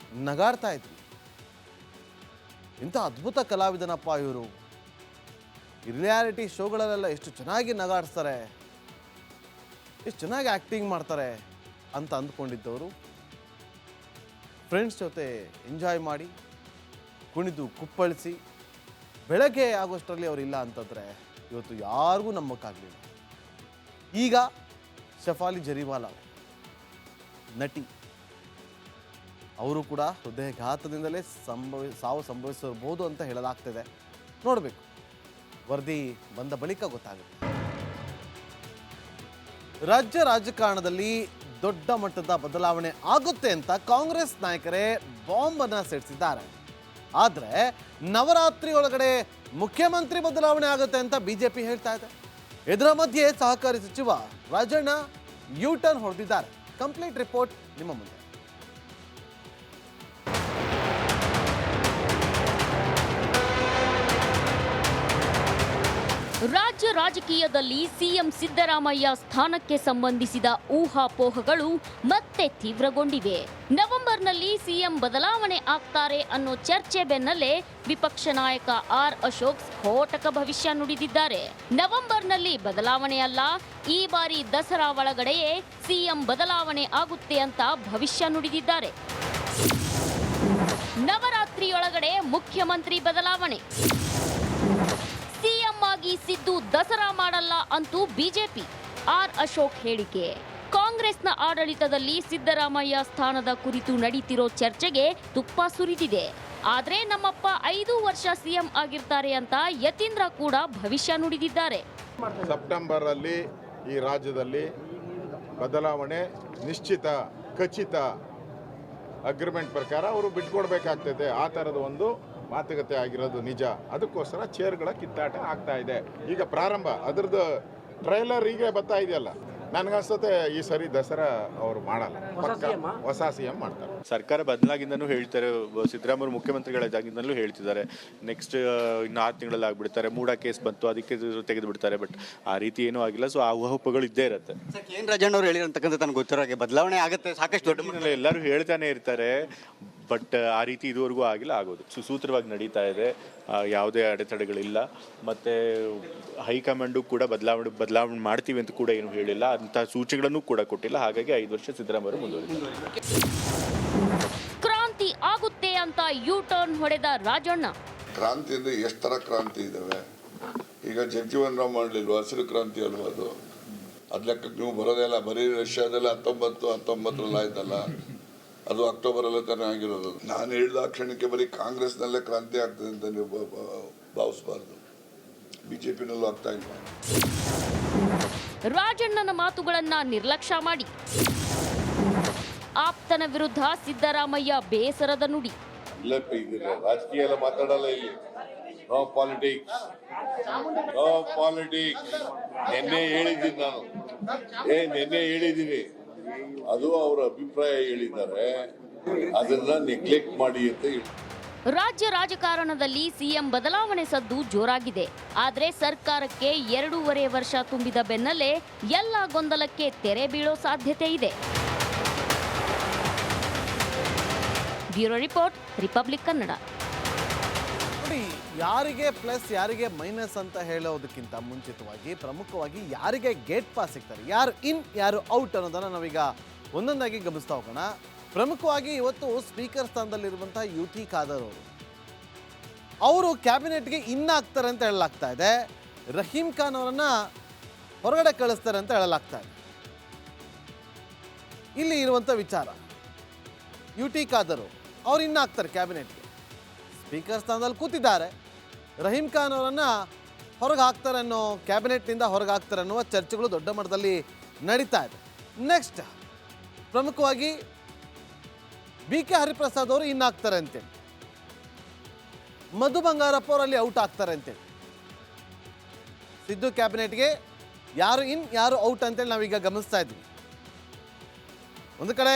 ನಗಾಡ್ತಾ ಇದ್ವಿ. ಇಂಥ ಅದ್ಭುತ ಕಲಾವಿದನಪ್ಪ ಇವರು. ರಿಯಾಲಿಟಿ ಶೋಗಳಲ್ಲೆಲ್ಲ ಎಷ್ಟು ಚೆನ್ನಾಗಿ ನಗಾಡಿಸ್ತಾರೆ, ಎಷ್ಟು ಚೆನ್ನಾಗಿ ಆ್ಯಕ್ಟಿಂಗ್ ಮಾಡ್ತಾರೆ ಅಂತ ಅಂದ್ಕೊಂಡಿದ್ದವರು ಫ್ರೆಂಡ್ಸ್ ಜೊತೆ ಎಂಜಾಯ್ ಮಾಡಿ ಕುಣಿದು ಕುಪ್ಪಳಿಸಿ ಬೆಳಗ್ಗೆ ಆಗೋಷ್ಟರಲ್ಲಿ ಅವರಿಲ್ಲ ಅಂತಂದರೆ ಇವತ್ತು ಯಾರಿಗೂ ನಂಬಕ್ಕಾಗಲಿಲ್ಲ. ಈಗ ಶಫಾಲಿ ಜರಿವಾಲ ನಟಿ ಅವರು ಕೂಡ ಹೃದಯಘಾತದಿಂದಲೇ ಸಾವು ಸಂಭವಿಸಿರಬಹುದು ಅಂತ ಹೇಳಲಾಗ್ತಿದೆ. ನೋಡಬೇಕು, ವರದಿ ಬಂದ ಬಳಿಕ ಗೊತ್ತಾಗುತ್ತೆ. ರಾಜ್ಯ ರಾಜಕಾರಣದಲ್ಲಿ ದೊಡ್ಡ ಮಟ್ಟದ ಬದಲಾವಣೆ ಆಗುತ್ತೆ ಅಂತ ಕಾಂಗ್ರೆಸ್ ನಾಯಕರೇ ಬಾಂಬ್ ಅನ್ನ ಸಿಡಿಸಿದ್ದಾರೆ. ಆದರೆ ನವರಾತ್ರಿ ಒಳಗಡೆ ಮುಖ್ಯಮಂತ್ರಿ ಬದಲಾವಣೆ ಆಗುತ್ತೆ ಅಂತ ಬಿಜೆಪಿ ಹೇಳ್ತಾ ಇದೆ. ಇದರ ಮಧ್ಯೆ ಸಹಕಾರಿ ಸಚಿವ ರಾಜಣ್ಣ ಯೂ ಟರ್ನ್ ಹೊಡೆದಿದ್ದಾರೆ. ಕಂಪ್ಲೀಟ್ ರಿಪೋರ್ಟ್ ನಿಮ್ಮ ಮುಂದೆ. ರಾಜ್ಯ ರಾಜಕೀಯದಲ್ಲಿ ಸಿಎಂ ಸಿದ್ದರಾಮಯ್ಯ ಸ್ಥಾನಕ್ಕೆ ಸಂಬಂಧಿಸಿದ ಊಹಾಪೋಹಗಳು ಮತ್ತೆ ತೀವ್ರಗೊಂಡಿವೆ. ನವೆಂಬರ್ನಲ್ಲಿ ಸಿಎಂ ಬದಲಾವಣೆ ಆಗ್ತಾರೆ ಅನ್ನೋ ಚರ್ಚೆ ಬೆನ್ನಲ್ಲೇ ವಿಪಕ್ಷ ನಾಯಕ ಆರ್ ಅಶೋಕ್ ಸ್ಫೋಟಕ ಭವಿಷ್ಯ ನುಡಿದಿದ್ದಾರೆ. ನವೆಂಬರ್ನಲ್ಲಿ ಬದಲಾವಣೆ ಅಲ್ಲ, ಈ ಬಾರಿ ದಸರಾ ಒಳಗಡೆಯೇ ಸಿಎಂ ಬದಲಾವಣೆ ಆಗುತ್ತೆ ಅಂತ ಭವಿಷ್ಯ ನುಡಿದಿದ್ದಾರೆ. ನವರಾತ್ರಿಯೊಳಗಡೆ ಮುಖ್ಯಮಂತ್ರಿ ಬದಲಾವಣೆ, ಸಿಎಂ ಆಗಿ ಸಿದ್ದು ದಸರಾ ಮಾಡಲ್ಲ ಅಂತೂ ಬಿಜೆಪಿ. ಆರ್ ಅಶೋಕ್ ಹೇಳಿಕೆ. ಕಾಂಗ್ರೆಸ್ನ ಆಡಳಿತದಲ್ಲಿ ಸಿದ್ದರಾಮಯ್ಯ ಸ್ಥಾನದ ಕುರಿತು ನಡೀತಿರೋ ಚರ್ಚೆಗೆ ತುಪ್ಪ ಸುರಿದಿದೆ. ಆದ್ರೆ ನಮ್ಮಪ್ಪ 5 ವರ್ಷ ಸಿಎಂ ಆಗಿರ್ತಾರೆ ಅಂತ ಯತೀಂದ್ರ ಕೂಡ ಭವಿಷ್ಯ ನುಡಿದಿದ್ದಾರೆ. ಸೆಪ್ಟೆಂಬರ್ ಅಲ್ಲಿ ಈ ರಾಜ್ಯದಲ್ಲಿ ಬದಲಾವಣೆ ನಿಶ್ಚಿತ, ಖಚಿತ. ಅಗ್ರಿಮೆಂಟ್ ಪ್ರಕಾರ ಅವರು ಬಿಟ್ಕೊಡ್ಬೇಕಾಗ್ತದೆ. ಆ ಥರದ ಒಂದು ಮಾತುಕತೆ ಆಗಿರೋದು ನಿಜ. ಅದಕ್ಕೋಸ್ಕರ ಚೇರ್ಗಳ ಕಿತ್ತಾಟ ಆಗ್ತಾ ಇದೆ. ಈಗ ಪ್ರಾರಂಭ, ಅದ್ರದ್ದು ಟ್ರೈಲರ್ ಈಗ ಬರ್ತಾ ಇದೆಯಲ್ಲ. ನನಗನ್ಸುತ್ತೆ ಈ ಸರಿ ದಸರಾ ಅವರು ಮಾಡಲ್ಲ, ಹೊಸ ಸಿಎಂ ಮಾಡ್ತಾರೆ. ಸರ್ಕಾರ ಬದಲಾಗಿಂದನೂ ಹೇಳ್ತಾರೆ, ಸಿದ್ದರಾಮಯ್ಯ ಮುಖ್ಯಮಂತ್ರಿಗಳಾಗಿಂದಲೂ ಹೇಳ್ತಿದ್ದಾರೆ ನೆಕ್ಸ್ಟ್ ಇನ್ನು 6 ತಿಂಗಳಲ್ಲಿ ಆಗ್ಬಿಡ್ತಾರೆ. ಮೂಡ ಕೇಸ್ ಬಂತು, ಅದಕ್ಕೆ ತೆಗೆದು ಬಿಡ್ತಾರೆ. ಬಟ್ ಆ ರೀತಿ ಏನೂ ಆಗಿಲ್ಲ. ಸೊ ಆ ಊಹಾಪೋಹಗಳು ಇದ್ದೇ ಇರುತ್ತೆ. ಕೆ.ಎನ್. ರಾಜಣ್ಣ ಅವರು ಹೇಳಿರಂತಕ್ಕಂಥ ನನಗೆ ಗೊತ್ತಿರೋ ಹಾಗೆ ಬದಲಾವಣೆ ಆಗುತ್ತೆ, ಸಾಕಷ್ಟು ದೊಡ್ಡ ಎಲ್ಲರೂ ಹೇಳ್ತಾನೆ ಇರ್ತಾರೆ. ಬಟ್ ಆ ರೀತಿ ಇದುವರೆಗೂ ಆಗಿಲ್ಲ. ಆಗೋದು ಸುಸೂತ್ರವಾಗಿ ನಡೀತಾ ಇದೆ, ಯಾವುದೇ ಅಡೆತಡೆಗಳಿಲ್ಲ. ಮತ್ತು ಹೈಕಮಾಂಡು ಕೂಡ ಬದಲಾವಣೆ ಮಾಡ್ತೀವಿ ಅಂತ ಕೂಡ ಏನು ಹೇಳಿಲ್ಲ, ಅಂಥ ಸೂಚನೆಗಳನ್ನು ಕೂಡ ಕೊಟ್ಟಿಲ್ಲ. ಹಾಗಾಗಿ 5 ವರ್ಷ ಸಿದ್ದರಾಮಯ್ಯ ಮುಂದುವರಿತಾರೆ. ಕ್ರಾಂತಿ ಆಗುತ್ತೆ ಅಂತ ಯೂ ಟರ್ನ್ ಹೊಡೆದ ರಾಜಣ್ಣ. ಕ್ರಾಂತಿ ಅಂದರೆ ಎಷ್ಟು ಥರ ಕ್ರಾಂತಿ ಇದ್ದಾವೆ. ಈಗ ಜಗಜೀವನ್ ರಾಮ್ ಮಾಡಲಿಲ್ವ, ಹಸಿರು ಕ್ರಾಂತಿ ಅಲ್ವ ಅದು. ಅದ್ ಲೆಕ್ಕಕ್ಕೆ ನೀವು ಬರೋದೇ ಇಲ್ಲ. ಬರೀ ರಷ್ಯಾದಲ್ಲಿ 1919 ಆಯ್ತಲ್ಲ, ಅದು ಅಕ್ಟೋಬರಲ್ಲೇ ತಾನೇ ಆಗಿರೋದು. ನಾನು ಹೇಳಿದ ಕ್ಷಣಕ್ಕೆ ಬರೀ ಕಾಂಗ್ರೆಸ್ನಲ್ಲೇ ಕ್ರಾಂತಿ ಆಗ್ತದೆ ಅಂತ ನೀವು ಭಾವಿಸಬಾರ್ದು. ಬಿಜೆಪಿನಲ್ಲೂ ಆಗ್ತಾ ಇಲ್ಲ. ರಾಜಣ್ಣನ ಮಾತುಗಳನ್ನ ನಿರ್ಲಕ್ಷ್ಯ ಮಾಡಿ ಆಪ್ತನ ವಿರುದ್ಧ ಸಿದ್ದರಾಮಯ್ಯ ಬೇಸರದ ನುಡಿ. ರಾಜಕೀಯ ಎಲ್ಲ ಮಾತಾಡಲ್ಲ ಇಲ್ಲಿ. No politics, no politics. ನಿನ್ನೆ ಹೇಳಿದ್ದೀನಿ ನಾನು, ನಿನ್ನೆ ಹೇಳಿದ್ದೀನಿ. ಅದು ಅವರ ಅಭಿಪ್ರಾಯ ಹೇಳಿದ್ದಾರೆ, ಅದನ್ನ ನೆಗ್ಲೆಕ್ಟ್ ಮಾಡಿ ಅಂತ ಹೇಳಿ. ರಾಜ್ಯ ರಾಜಕಾರಣದಲ್ಲಿ ಸಿಎಂ ಬದಲಾವಣೆ ಸದ್ದು ಜೋರಾಗಿದೆ. ಆದ್ರೆ ಸರ್ಕಾರಕ್ಕೆ 2.5 ವರ್ಷ ತುಂಬಿದ ಬೆನ್ನಲ್ಲೇ ಎಲ್ಲ ಗೊಂದಲಕ್ಕೆ ತೆರೆ ಬೀಳೋ ಸಾಧ್ಯತೆ ಇದೆ. Bureau report, republic Kannada. ನೋಡಿ, ಯಾರಿಗೆ ಪ್ಲಸ್ ಯಾರಿಗೆ ಮೈನಸ್ ಅಂತ ಹೇಳೋದಕ್ಕಿಂತ ಮುಂಚಿತವಾಗಿ ಪ್ರಮುಖವಾಗಿ ಯಾರಿಗೆ ಗೇಟ್ ಪಾಸ್ ಸಿಗ್ತಾರೆ, ಯಾರು ಇನ್ ಯಾರು ಔಟ್ ಅನ್ನೋದನ್ನು ನಾವೀಗ ಒಂದೊಂದಾಗಿ ಗಮನಿಸ್ತಾ ಹೋಗೋಣ. ಪ್ರಮುಖವಾಗಿ ಇವತ್ತು ಸ್ಪೀಕರ್ ಸ್ಥಾನದಲ್ಲಿರುವಂಥ ಯುಟಿ ಖಾದರ್ ಅವರು ಕ್ಯಾಬಿನೆಟ್ಗೆ ಇನ್ ಆಗ್ತಾರೆ ಅಂತ ಹೇಳಲಾಗ್ತಾ ಇದೆ. ರಹೀಂ ಖಾನ್ ಅವರನ್ನ ಹೊರಗಡೆ ಕಳಿಸ್ತಾರೆ ಅಂತ ಹೇಳಲಾಗ್ತಾ ಇದೆ. ಇಲ್ಲಿ ಇರುವಂಥ ವಿಚಾರ, ಯುಟಿ ಖಾದರ್ ಅವ್ರು ಇನ್ ಆಗ್ತಾರೆ ಕ್ಯಾಬಿನೆಟ್ಗೆ, ಸ್ಪೀಕರ್ ಸ್ಥಾನದಲ್ಲಿ ಕೂತಿದ್ದಾರೆ. ರಹೀಂ ಖಾನ್ ಅವರನ್ನು ಹೊರಗೆ ಹಾಕ್ತಾರೆ ಅನ್ನೋ, ಕ್ಯಾಬಿನೆಟ್ನಿಂದ ಹೊರಗೆ ಹಾಕ್ತಾರೆ ಅನ್ನುವ ಚರ್ಚೆಗಳು ದೊಡ್ಡ ಮಟ್ಟದಲ್ಲಿ ನಡೀತಾ ಇದೆ. ನೆಕ್ಸ್ಟ್ ಪ್ರಮುಖವಾಗಿ ಬಿ.ಕೆ. ಹರಿಪ್ರಸಾದ್ ಅವರು ಇನ್ ಆಗ್ತಾರೆ ಅಂತೇಳಿ, ಮಧು ಬಂಗಾರಪ್ಪ ಅವರಲ್ಲಿ ಔಟ್ ಆಗ್ತಾರೆ ಅಂತೇಳಿ, ಸಿದ್ದು ಕ್ಯಾಬಿನೆಟ್ಗೆ ಯಾರು ಇನ್ ಯಾರು ಔಟ್ ಅಂತೇಳಿ ನಾವೀಗ ಗಮನಿಸ್ತಾ ಇದ್ವಿ. ಒಂದು ಕಡೆ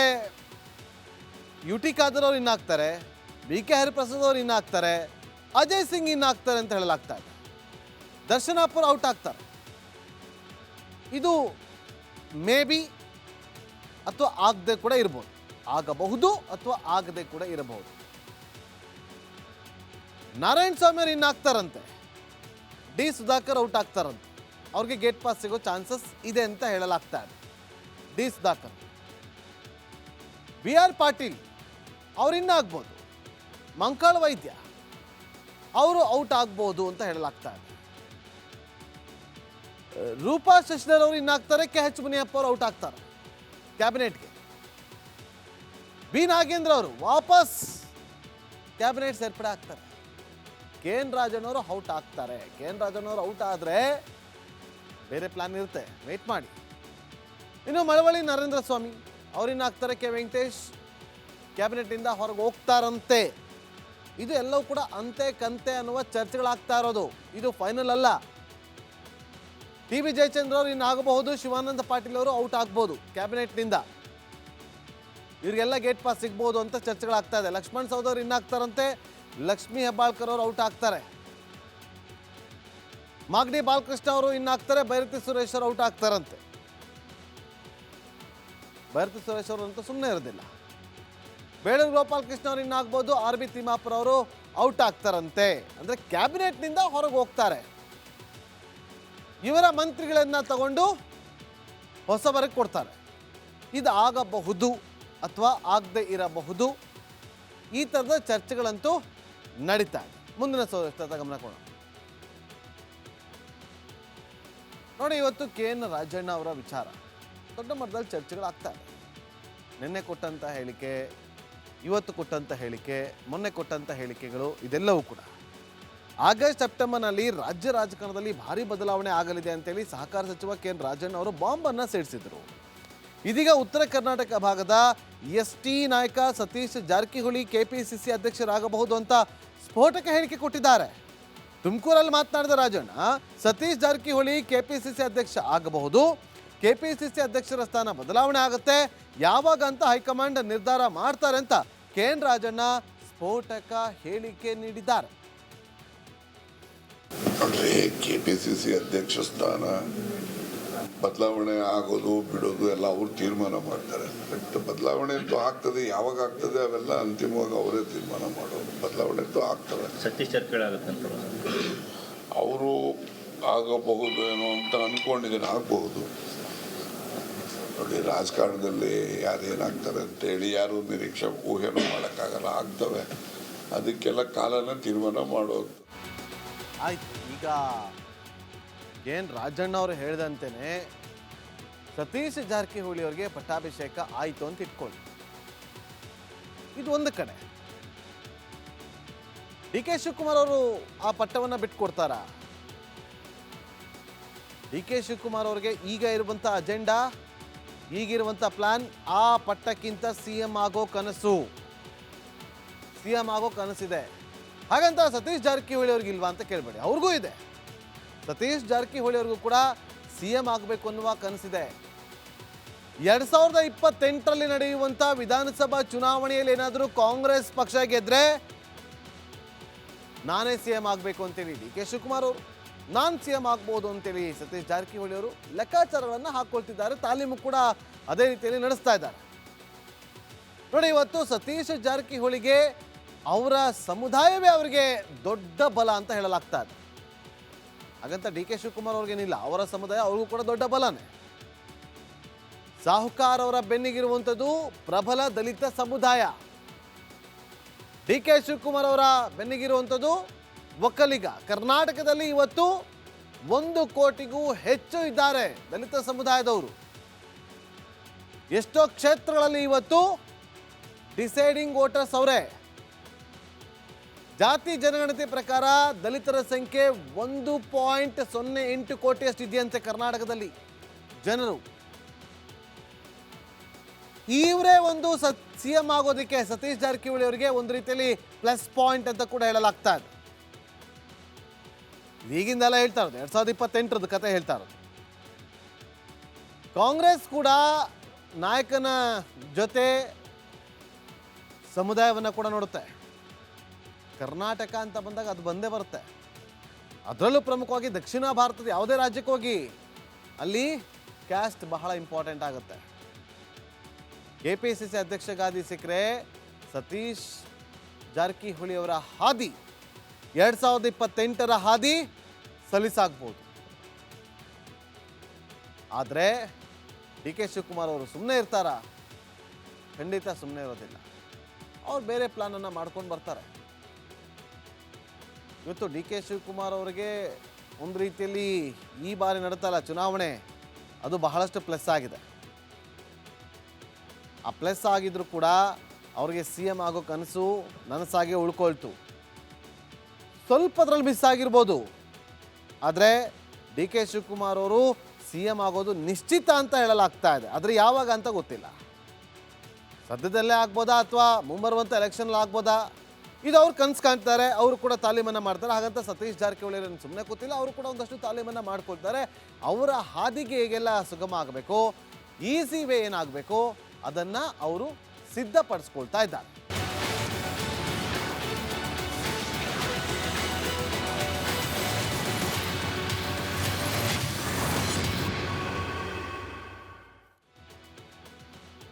ಯುಟಿ ಖಾದರ್ ಅವರು ಇನ್ ಆಗ್ತಾರೆ, ಬಿ.ಕೆ. ಹರಿಪ್ರಸಾದ್ ಅವರು ಇನ್ ಆಗ್ತಾರೆ, ಅಜಯ್ ಸಿಂಗ್ ಇನ್ ಆಗ್ತಾರೆ ಅಂತ ಹೇಳಲಾಗ್ತಾ ಇದೆ. ದರ್ಶನಪ್ಪ ಅವರು ಔಟ್ ಆಗ್ತಾರೆ. ಇದು ಮೇ ಬಿ ಅಥವಾ ಆಗದೆ ಕೂಡ ಇರಬಹುದು, ಆಗಬಹುದು ಅಥವಾ ಆಗದೆ ಕೂಡ ಇರಬಹುದು. ನಾರಾಯಣ ಸ್ವಾಮಿ ಅವರು ಇನ್ ಆಗ್ತಾರಂತೆ, ಡಿ ಸುಧಾಕರ್ ಔಟ್ ಆಗ್ತಾರಂತೆ. ಅವ್ರಿಗೆ ಗೇಟ್ ಪಾಸ್ ಸಿಗೋ ಚಾನ್ಸಸ್ ಇದೆ ಅಂತ ಹೇಳಲಾಗ್ತಾ ಇದೆ. D Sudhakar, B R Patil ಅವ್ರು ಇನ್ನಾಗ್ಬೋದು. ಮಂಕಾಳ ವೈದ್ಯ ಅವರು ಔಟ್ ಆಗ್ಬೋದು ಅಂತ ಹೇಳಲಾಗ್ತಾ ಇದೆ. ರೂಪಾ ಶಶಿಧರ್ ಅವರು ಇನ್ನಾಗ್ತಾರೆ. KH ಮುನಿಯಪ್ಪ ಅವರು ಔಟ್ ಆಗ್ತಾರೆ ಕ್ಯಾಬಿನೆಟ್ಗೆ. ಬಿ ನಾಗೇಂದ್ರ ಅವರು ವಾಪಸ್ ಕ್ಯಾಬಿನೆಟ್ ಸೇರ್ಪಡೆ ಆಗ್ತಾರೆ. KN ರಾಜಣ್ಣ ಅವರು ಔಟ್ ಆಗ್ತಾರೆ. KN ರಾಜಣ್ಣ ಅವರು ಔಟ್ ಆದರೆ ಬೇರೆ ಪ್ಲಾನ್ ಇರುತ್ತೆ, ವೇಟ್ ಮಾಡಿ. ಇನ್ನು ಮಳವಳ್ಳಿ ನರೇಂದ್ರ ಸ್ವಾಮಿ ಅವರಿನ್ನಾಗ್ತಾರೆ. ಕೆ ವೆಂಕಟೇಶ್ ಕ್ಯಾಬಿನೆಟ್ನಿಂದ ಹೊರಗೆ ಹೋಗ್ತಾರಂತೆ. ಇದು ಎಲ್ಲವೂ ಕೂಡ ಅಂತೆ ಕಂತೆ ಅನ್ನುವ ಚರ್ಚೆಗಳಾಗ್ತಾ ಇರೋದು. ಇದು ಫೈನಲ್ ಅಲ್ಲ. TB ಜಯಚಂದ್ರ ಅವರು ಇನ್ನಾಗಬಹುದು. ಶಿವಾನಂದ ಪಾಟೀಲ್ ಅವರು ಔಟ್ ಆಗ್ಬೋದು ಕ್ಯಾಬಿನೆಟ್ನಿಂದ. ಇವರಿಗೆಲ್ಲ ಗೇಟ್ ಪಾಸ್ ಸಿಗ್ಬೋದು ಅಂತ ಚರ್ಚೆಗಳಾಗ್ತಾ ಇದೆ. ಲಕ್ಷ್ಮಣ್ ಸವದಿ ಅವರು ಇನ್ನಾಗ್ತಾರಂತೆ. ಲಕ್ಷ್ಮೀ ಹೆಬ್ಬಾಳ್ಕರ್ ಅವರು ಔಟ್ ಆಗ್ತಾರೆ. ಮಾಗಡಿ ಬಾಲಕೃಷ್ಣ ಅವರು ಇನ್ನಾಗ್ತಾರೆ. ಭೈರತಿ ಸುರೇಶ್ ಅವರು ಔಟ್ ಆಗ್ತಾರಂತೆ. ಭೈರತಿ ಸುರೇಶ್ ಅವರು ಅಂತೂ ಸುಮ್ಮನೆ ಇರೋದಿಲ್ಲ. ಬೇಳೂರು ಗೋಪಾಲಕೃಷ್ಣ ಅವರು ಇನ್ನಾಗ್ಬೋದು. RB ತಿಮ್ಮಾಪುರ ಅವರು ಔಟ್ ಆಗ್ತಾರಂತೆ. ಅಂದರೆ ಕ್ಯಾಬಿನೆಟ್ನಿಂದ ಹೊರಗೆ ಹೋಗ್ತಾರೆ. ಇವರ ಮಂತ್ರಿಗಳನ್ನ ತಗೊಂಡು ಹೊಸಬರಿಗೆ ಕೊಡ್ತಾರೆ. ಇದು ಆಗಬಹುದು ಅಥವಾ ಆಗದೆ ಇರಬಹುದು. ಈ ಥರದ ಚರ್ಚೆಗಳಂತೂ ನಡೀತಾ ಇದೆ. ಮುಂದಿನ ಗಮನ ಕೊಡೋಣ. ನೋಡಿ, ಇವತ್ತು KN ರಾಜಣ್ಣ ಅವರ ವಿಚಾರ ದೊಡ್ಡ ಮಟ್ಟದಲ್ಲಿ ಚರ್ಚೆಗಳಾಗ್ತಾ ಇದೆ. ನಿನ್ನೆ ಕೊಟ್ಟಂಥ ಹೇಳಿಕೆ, ಇವತ್ತು ಕೊಟ್ಟಂಥ ಹೇಳಿಕೆ, ಮೊನ್ನೆ ಕೊಟ್ಟಂಥ ಹೇಳಿಕೆಗಳು, ಇದೆಲ್ಲವೂ ಕೂಡ ಆಗಸ್ಟ್ ಸೆಪ್ಟೆಂಬರ್ನಲ್ಲಿ ರಾಜ್ಯ ರಾಜಕಾರಣದಲ್ಲಿ ಭಾರಿ ಬದಲಾವಣೆ ಆಗಲಿದೆ ಅಂತೇಳಿ ಸಹಕಾರ ಸಚಿವ KN ರಾಜಣ್ಣ ಅವರು ಬಾಂಬನ್ನು ಸಿಡಿಸಿದರು. ಇದೀಗ ಉತ್ತರ ಕರ್ನಾಟಕ ಭಾಗದ ST ನಾಯಕ ಸತೀಶ್ ಜಾರಕಿಹೊಳಿ KPCC ಅಧ್ಯಕ್ಷರಾಗಬಹುದು ಅಂತ ಸ್ಫೋಟಕ ಹೇಳಿಕೆ ಕೊಟ್ಟಿದ್ದಾರೆ. ತುಮಕೂರಲ್ಲಿ ಮಾತನಾಡಿದ ರಾಜಣ್ಣ, ಸತೀಶ್ ಜಾರಕಿಹೊಳಿ KPCC ಅಧ್ಯಕ್ಷ ಆಗಬಹುದು. KPCC ಅಧ್ಯಕ್ಷರ ಸ್ಥಾನ ಬದಲಾವಣೆ ಆಗುತ್ತೆ. ಯಾವಾಗ ಅಂತ ಹೈಕಮಾಂಡ್ ನಿರ್ಧಾರ ಮಾಡ್ತಾರೆ ಅಂತ KN ರಾಜಣ್ಣ ಸ್ಫೋಟಕ ಹೇಳಿಕೆ ನೀಡಿದ್ದಾರೆ. ನೋಡ್ರಿ, KPCC ಅಧ್ಯಕ್ಷ ಸ್ಥಾನ ಬದಲಾವಣೆ ಆಗೋದು ಬಿಡೋದು ಎಲ್ಲ ಅವ್ರು ತೀರ್ಮಾನ ಮಾಡ್ತಾರೆ. ಬಟ್ ಬದಲಾವಣೆ ಅಂತೂ ಆಗ್ತದೆ. ಯಾವಾಗ ಆಗ್ತದೆ ಅವೆಲ್ಲ ಅಂತಿಮವಾಗಿ ಅವರೇ ತೀರ್ಮಾನ ಮಾಡೋದು. ಬದಲಾವಣೆ ಅಂತೂ ಆಗ್ತದೆ. ಸತೀಶ್ ಜಾರಕಿಹೊಳಿ ಆಗುತ್ತೆ ಅವರು ಆಗಬಹುದು ಏನೋ ಅಂತ ಅನ್ಕೊಂಡಿದ್ದೀನಿ. ಆಗಬಹುದು. ನೋಡಿ, ರಾಜಕಾರಣದಲ್ಲಿ ಯಾರೇನಾಗ್ತಾರೆ ಅಂತೇಳಿ ಯಾರು ನಿರೀಕ್ಷೆ ಊಹೆನೂ ಮಾಡೋಕ್ಕಾಗಲ್ಲ. ಆಗ್ತವೆ. ಅದಕ್ಕೆಲ್ಲ ಕಾಲನ ತೀರ್ಮಾನ ಮಾಡೋದು. ಆಯ್ತು. ಈಗ KN ರಾಜಣ್ಣ ಅವರು ಹೇಳಿದಂತೆಯೇ ಸತೀಶ್ ಜಾರಕಿಹೊಳಿ ಅವರಿಗೆ ಪಟ್ಟಾಭಿಷೇಕ ಆಯಿತು ಅಂತ ಇಟ್ಕೊಳ್ಳಿ. ಇದು ಒಂದು ಕಡೆ. DK ಶಿವಕುಮಾರ್ ಅವರು ಆ ಪಟ್ಟವನ್ನು ಬಿಟ್ಕೊಡ್ತಾರಾ? DK ಶಿವಕುಮಾರ್ ಅವರಿಗೆ ಈಗ ಇರುವಂಥ ಅಜೆಂಡಾ, ಈಗಿರುವಂಥ ಪ್ಲಾನ್, ಆ ಪಟ್ಟಕ್ಕಿಂತ CM ಆಗೋ ಕನಸು, CM ಆಗೋ ಕನಸಿದೆ. ಹಾಗಂತ ಸತೀಶ್ ಜಾರಕಿಹೊಳಿ ಅವ್ರಿಗೆ ಇಲ್ವಾ ಅಂತ ಕೇಳಬೇಡಿ, ಅವ್ರಿಗೂ ಇದೆ. ಸತೀಶ್ ಜಾರಕಿಹೊಳಿ ಅವ್ರಿಗೂ ಕೂಡ CM ಆಗಬೇಕು ಅನ್ನುವ ಕನಸಿದೆ. 2028ರಲ್ಲಿ ನಡೆಯುವಂಥ ವಿಧಾನಸಭಾ ಚುನಾವಣೆಯಲ್ಲಿ ಏನಾದರೂ ಕಾಂಗ್ರೆಸ್ ಪಕ್ಷ ಗೆದ್ರೆ ನಾನೇ CM ಆಗಬೇಕು ಅಂತೇಳಿ DK ಶಿವಕುಮಾರ್ ಅವರು, ನಾನು CM ಆಗ್ಬೋದು ಅಂತೇಳಿ ಸತೀಶ್ ಜಾರಕಿಹೊಳಿ ಅವರು ಲೆಕ್ಕಾಚಾರಗಳನ್ನು ಹಾಕ್ಕೊಳ್ತಿದ್ದಾರೆ. ತಾಲೀಮು ಕೂಡ ಅದೇ ರೀತಿಯಲ್ಲಿ ನಡೆಸ್ತಾ ಇದ್ದಾರೆ. ನೋಡಿ, ಇವತ್ತು ಸತೀಶ್ ಜಾರಕಿಹೊಳಿಗೆ ಅವರ ಸಮುದಾಯವೇ ಅವರಿಗೆ ದೊಡ್ಡ ಬಲ ಅಂತ ಹೇಳಲಾಗ್ತಾ ಇದೆ. ಹಾಗಂತ DK ಶಿವಕುಮಾರ್ ಅವ್ರಿಗೇನಿಲ್ಲ, ಅವರ ಸಮುದಾಯ ಅವ್ರಿಗೂ ಕೂಡ ದೊಡ್ಡ ಬಲನೇ. ಸಾಹುಕಾರ್ ಅವರ ಬೆನ್ನಿಗಿರುವಂಥದ್ದು ಪ್ರಬಲ ದಲಿತ ಸಮುದಾಯ. DK ಶಿವಕುಮಾರ್ ಅವರ ಬೆನ್ನಿಗಿರುವಂಥದ್ದು ಒಕ್ಕಲಿಗ. ಕರ್ನಾಟಕದಲ್ಲಿ ಇವತ್ತು 1 ಕೋಟಿಗೂ ಹೆಚ್ಚು ಇದ್ದಾರೆ ದಲಿತ ಸಮುದಾಯದವರು. ಎಷ್ಟೋ ಕ್ಷೇತ್ರಗಳಲ್ಲಿ ಇವತ್ತು ಡಿಸೈಡಿಂಗ್ ವೋಟರ್ಸ್ ಅವರೇ. ಜಾತಿ ಜನಗಣತಿ ಪ್ರಕಾರ ದಲಿತರ ಸಂಖ್ಯೆ 1.08 ಕೋಟಿಯಷ್ಟು ಇದೆಯಂತೆ ಕರ್ನಾಟಕದಲ್ಲಿ ಜನರು. ಇವರೇ ಒಂದು CM ಆಗೋದಕ್ಕೆ ಸತೀಶ್ ಜಾರಕಿಹೊಳಿ ಅವರಿಗೆ ಒಂದು ರೀತಿಯಲ್ಲಿ ಪ್ಲಸ್ ಪಾಯಿಂಟ್ ಅಂತ ಕೂಡ ಹೇಳಲಾಗ್ತಾ ಇದೆ. ಈಗಿಂದೆಲ್ಲ ಹೇಳ್ತಾ ಇರೋದು 2028ರದ ಕತೆ ಹೇಳ್ತಾ ಇರೋದು. ಕಾಂಗ್ರೆಸ್ ಕೂಡ ನಾಯಕನ ಜೊತೆ ಸಮುದಾಯವನ್ನು ಕೂಡ ನೋಡುತ್ತೆ. ಕರ್ನಾಟಕ ಅಂತ ಬಂದಾಗ ಅದು ಬಂದೇ ಬರುತ್ತೆ. ಅದರಲ್ಲೂ ಪ್ರಮುಖವಾಗಿ ದಕ್ಷಿಣ ಭಾರತದ ಯಾವುದೇ ರಾಜ್ಯಕ್ಕೆ ಹೋಗಿ ಅಲ್ಲಿ ಕ್ಯಾಸ್ಟ್ ಬಹಳ ಇಂಪಾರ್ಟೆಂಟ್ ಆಗುತ್ತೆ. KPCC ಅಧ್ಯಕ್ಷ ಗಾದಿ ಸಿಕ್ಕರೆ ಸತೀಶ್ ಜಾರಕಿಹೊಳಿ ಅವರ ಹಾದಿ 2028ರ ಹಾದಿ ಸಲೀಸಾಗ್ಬೋದು. ಆದರೆ DK ಶಿವಕುಮಾರ್ ಅವರು ಸುಮ್ಮನೆ ಇರ್ತಾರಾ? ಖಂಡಿತ ಸುಮ್ಮನೆ ಇರೋದಿಲ್ಲ. ಅವ್ರು ಬೇರೆ ಪ್ಲಾನನ್ನು ಮಾಡ್ಕೊಂಡು ಬರ್ತಾರೆ. ಇವತ್ತು ಡಿ ಕೆ ಶಿವಕುಮಾರ್ ಅವರಿಗೆ ಒಂದು ರೀತಿಯಲ್ಲಿ ಈ ಬಾರಿ ನಡೀತಲ್ಲ ಚುನಾವಣೆ, ಅದು ಬಹಳಷ್ಟು ಪ್ಲಸ್ ಆಗಿದೆ. ಆ ಪ್ಲಸ್ ಆಗಿದ್ರು ಕೂಡ ಅವ್ರಿಗೆ CM ಆಗೋ ಕನಸು ನನಸಾಗೆ ಉಳ್ಕೊಳ್ತು. ಸ್ವಲ್ಪದ್ರಲ್ಲಿ ಮಿಸ್ ಆಗಿರ್ಬೋದು, ಆದರೆ ಡಿ ಕೆ ಶಿವಕುಮಾರ್ ಅವರು CM ಆಗೋದು ನಿಶ್ಚಿತ ಅಂತ ಹೇಳಲಾಗ್ತಾ ಇದೆ. ಆದರೆ ಯಾವಾಗ ಅಂತ ಗೊತ್ತಿಲ್ಲ. ಸದ್ಯದಲ್ಲೇ ಆಗ್ಬೋದಾ ಅಥವಾ ಮುಂಬರುವಂಥ ಎಲೆಕ್ಷನ್ ಆಗ್ಬೋದಾ, ಇದು ಅವ್ರು ಕನಸು ಕಾಣ್ತಾರೆ. ಅವರು ಕೂಡ ತಾಲೀಮನ್ನು ಮಾಡ್ತಾರೆ. ಹಾಗಂತ ಸತೀಶ್ ಜಾರಕಿಹೊಳಿ ಸುಮ್ಮನೆ ಕೂತಿಲ್ಲ, ಅವರು ಕೂಡ ಒಂದಷ್ಟು ತಾಲೀಮನ್ನು ಮಾಡ್ಕೊಳ್ತಾರೆ. ಅವರ ಹಾದಿಗೆ ಹೇಗೆಲ್ಲ ಸುಗಮ ಆಗಬೇಕು, ಈಸಿ ವೇ ಏನಾಗಬೇಕು ಅದನ್ನು ಅವರು ಸಿದ್ಧಪಡಿಸ್ಕೊಳ್ತಾ ಇದ್ದಾರೆ.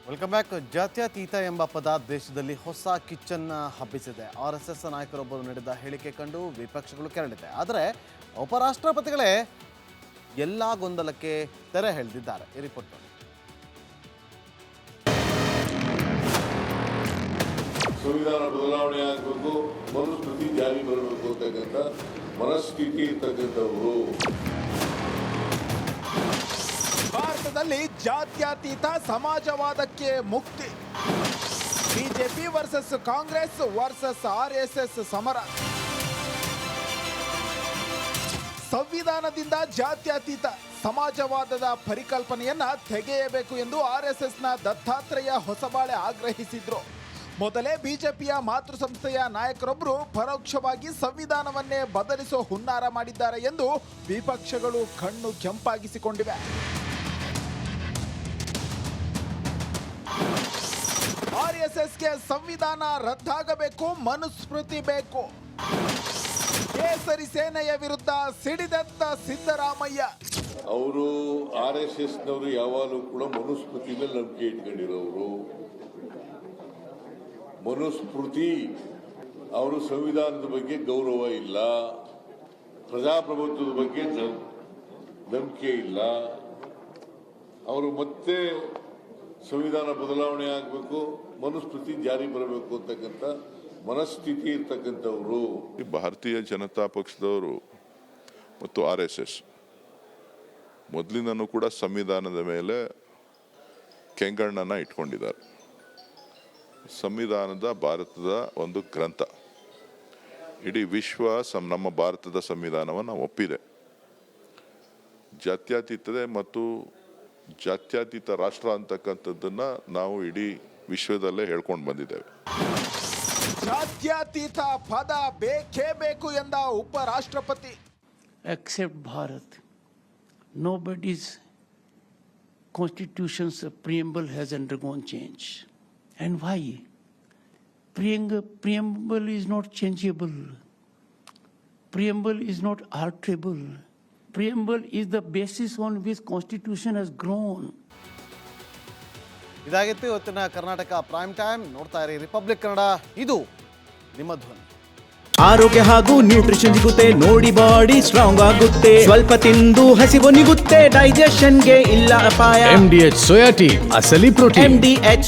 Welcome back. ಜಾತ್ಯತೀತ ಎಂಬ ಪದ ದೇಶದಲ್ಲಿ ಹೊಸ ಕಿಚ್ಚನ್ನು ಹಬ್ಬಿಸಿದೆ. RSS ನಾಯಕರೊಬ್ಬರು ನೀಡಿದ ಹೇಳಿಕೆ ಕಂಡು ವಿಪಕ್ಷಗಳು ಕೆರಳಿದೆ. ಆದರೆ ಉಪರಾಷ್ಟ್ರಪತಿಗಳೇ ಎಲ್ಲ ಗೊಂದಲಕ್ಕೆ ತೆರೆ ಎಳೆದಿದ್ದಾರೆ. ಈ ರಿಪೋರ್ಟ್ ನೋಡಿ. ಸಂವಿಧಾನ ಬದಲಾವಣೆ ಆಗಬೇಕು, ಮನುಸ್ಮೃತಿ ಜಾರಿ ಬರಬೇಕು ಅಂತಕ್ಕಂಥ ಮನಸ್ಥಿತಿ ಇರ್ತಕ್ಕಂಥವ್ರು. ಭಾರತದಲ್ಲಿ ಜಾತ್ಯತೀತ ಸಮಾಜವಾದಕ್ಕೆ ಮುಕ್ತಿ. BJP versus Congress versus RSS ಸಮರ. ಸಂವಿಧಾನದಿಂದ ಜಾತ್ಯತೀತ ಸಮಾಜವಾದದ ಪರಿಕಲ್ಪನೆಯನ್ನ ತೆಗೆಯಬೇಕು ಎಂದು RSSನ ದತ್ತಾತ್ರೇಯ ಹೊಸಬಾಳೆ ಆಗ್ರಹಿಸಿದ್ರು. ಮೊದಲೇ ಬಿಜೆಪಿಯ ಮಾತೃ ಸಂಸ್ಥೆಯ ನಾಯಕರೊಬ್ಬರು ಪರೋಕ್ಷವಾಗಿ ಸಂವಿಧಾನವನ್ನೇ ಬದಲಿಸುವ ಹುನ್ನಾರ ಮಾಡಿದ್ದಾರೆ ಎಂದು ವಿಪಕ್ಷಗಳು ಕಣ್ಣು ಕೆಂಪಾಗಿಸಿಕೊಂಡಿವೆ. RSSಗೆ ಸಂವಿಧಾನ ರದ್ದಾಗಬೇಕು, ಮನುಸ್ಮೃತಿ ಬೇಕು. ಕೇಸರಿ ಸೇನೆಯ ವಿರುದ್ಧ ಸಿಡಿದೆದ್ದ ಸಿದ್ದರಾಮಯ್ಯ. ಅವರು RSSನವರು ಯಾವಾಗಲೂ ಕೂಡ ಮನುಸ್ಮೃತಿ ಮೇಲೆ ನಂಬಿಕೆ ಇಟ್ಕೊಂಡಿರೋರು. ಮನುಸ್ಮೃತಿ, ಅವರು ಸಂವಿಧಾನದ ಬಗ್ಗೆ ಗೌರವ ಇಲ್ಲ, ಪ್ರಜಾಪ್ರಭುತ್ವದ ಬಗ್ಗೆ ನಂಬಿಕೆ ಇಲ್ಲ. ಅವರು ಮತ್ತೆ ಸಂವಿಧಾನ ಬದಲಾವಣೆ ಆಗಬೇಕು, ಮನುಸ್ಮೃತಿ ಜಾರಿ ಬರಬೇಕು ಅಂತಕ್ಕಂಥ ಮನಸ್ಥಿತಿ ಇರ್ತಕ್ಕಂಥವ್ರು. ಭಾರತೀಯ ಜನತಾ ಪಕ್ಷದವರು ಮತ್ತು RSS ಮೊದಲಿನೂ ಕೂಡ ಸಂವಿಧಾನದ ಮೇಲೆ ಕೆಂಗಣ್ಣನ ಇಟ್ಕೊಂಡಿದ್ದಾರೆ. ಸಂವಿಧಾನದ ಭಾರತದ ಒಂದು ಗ್ರಂಥ. ಇಡೀ ವಿಶ್ವ ನಮ್ಮ ಭಾರತದ ಸಂವಿಧಾನವನ್ನು ಒಪ್ಪಿದೆ. ಜಾತ್ಯತೀತತೆ ಮತ್ತು ಜಾತ್ಯತೀತ ರಾಷ್ಟ್ರ ಅಂತಕ್ಕಂಥದ್ದನ್ನ ನಾವು ಇಡೀ ವಿಶ್ವದಲ್ಲೇ ಹೇಳ್ಕೊಂಡು ಬಂದಿದ್ದೇವೆ. ಜಾತ್ಯತೀತ ಪದ ಬೇಕೇ ಬೇಕು ಎಂದ ಉಪರಾಷ್ಟ್ರಪತಿ. Except Bharat, nobody's constitution's preamble has undergone change. And why? Preamble is not changeable. Preamble is not alterable. Preamble is the basis on which Constitution has grown. ಇದಾಗಿತ್ತು ಇವತ್ತಿನ ಕರ್ನಾಟಕ ಪ್ರೈಮ್ ಟೈಮ್. ನೋಡ್ತಾ ಇರಿ ರಿಪಬ್ಲಿಕ್ ಕನ್ನಡ, ಇದು ನಿಮ್ಮ ಧ್ವನಿ. ಆರೋಗ್ಯ ಹಾಗೂ ನ್ಯೂಟ್ರಿಷನ್ ಸಿಗುತ್ತೆ ನೋಡಿ, ಬಾಡಿ ಸ್ಟ್ರಾಂಗ್ ಆಗುತ್ತೆ. ಸ್ವಲ್ಪ ತಿಂದು ಹಸಿವು ನಿಗುತ್ತೆ, ಡೈಜೆಷನ್ಗೆ ಇಲ್ಲ ಅಪಾಯ. MDH ಸೋಯಾ ಟೀ, ಅಸಲಿ ಪ್ರೋಟೀನ್. MDH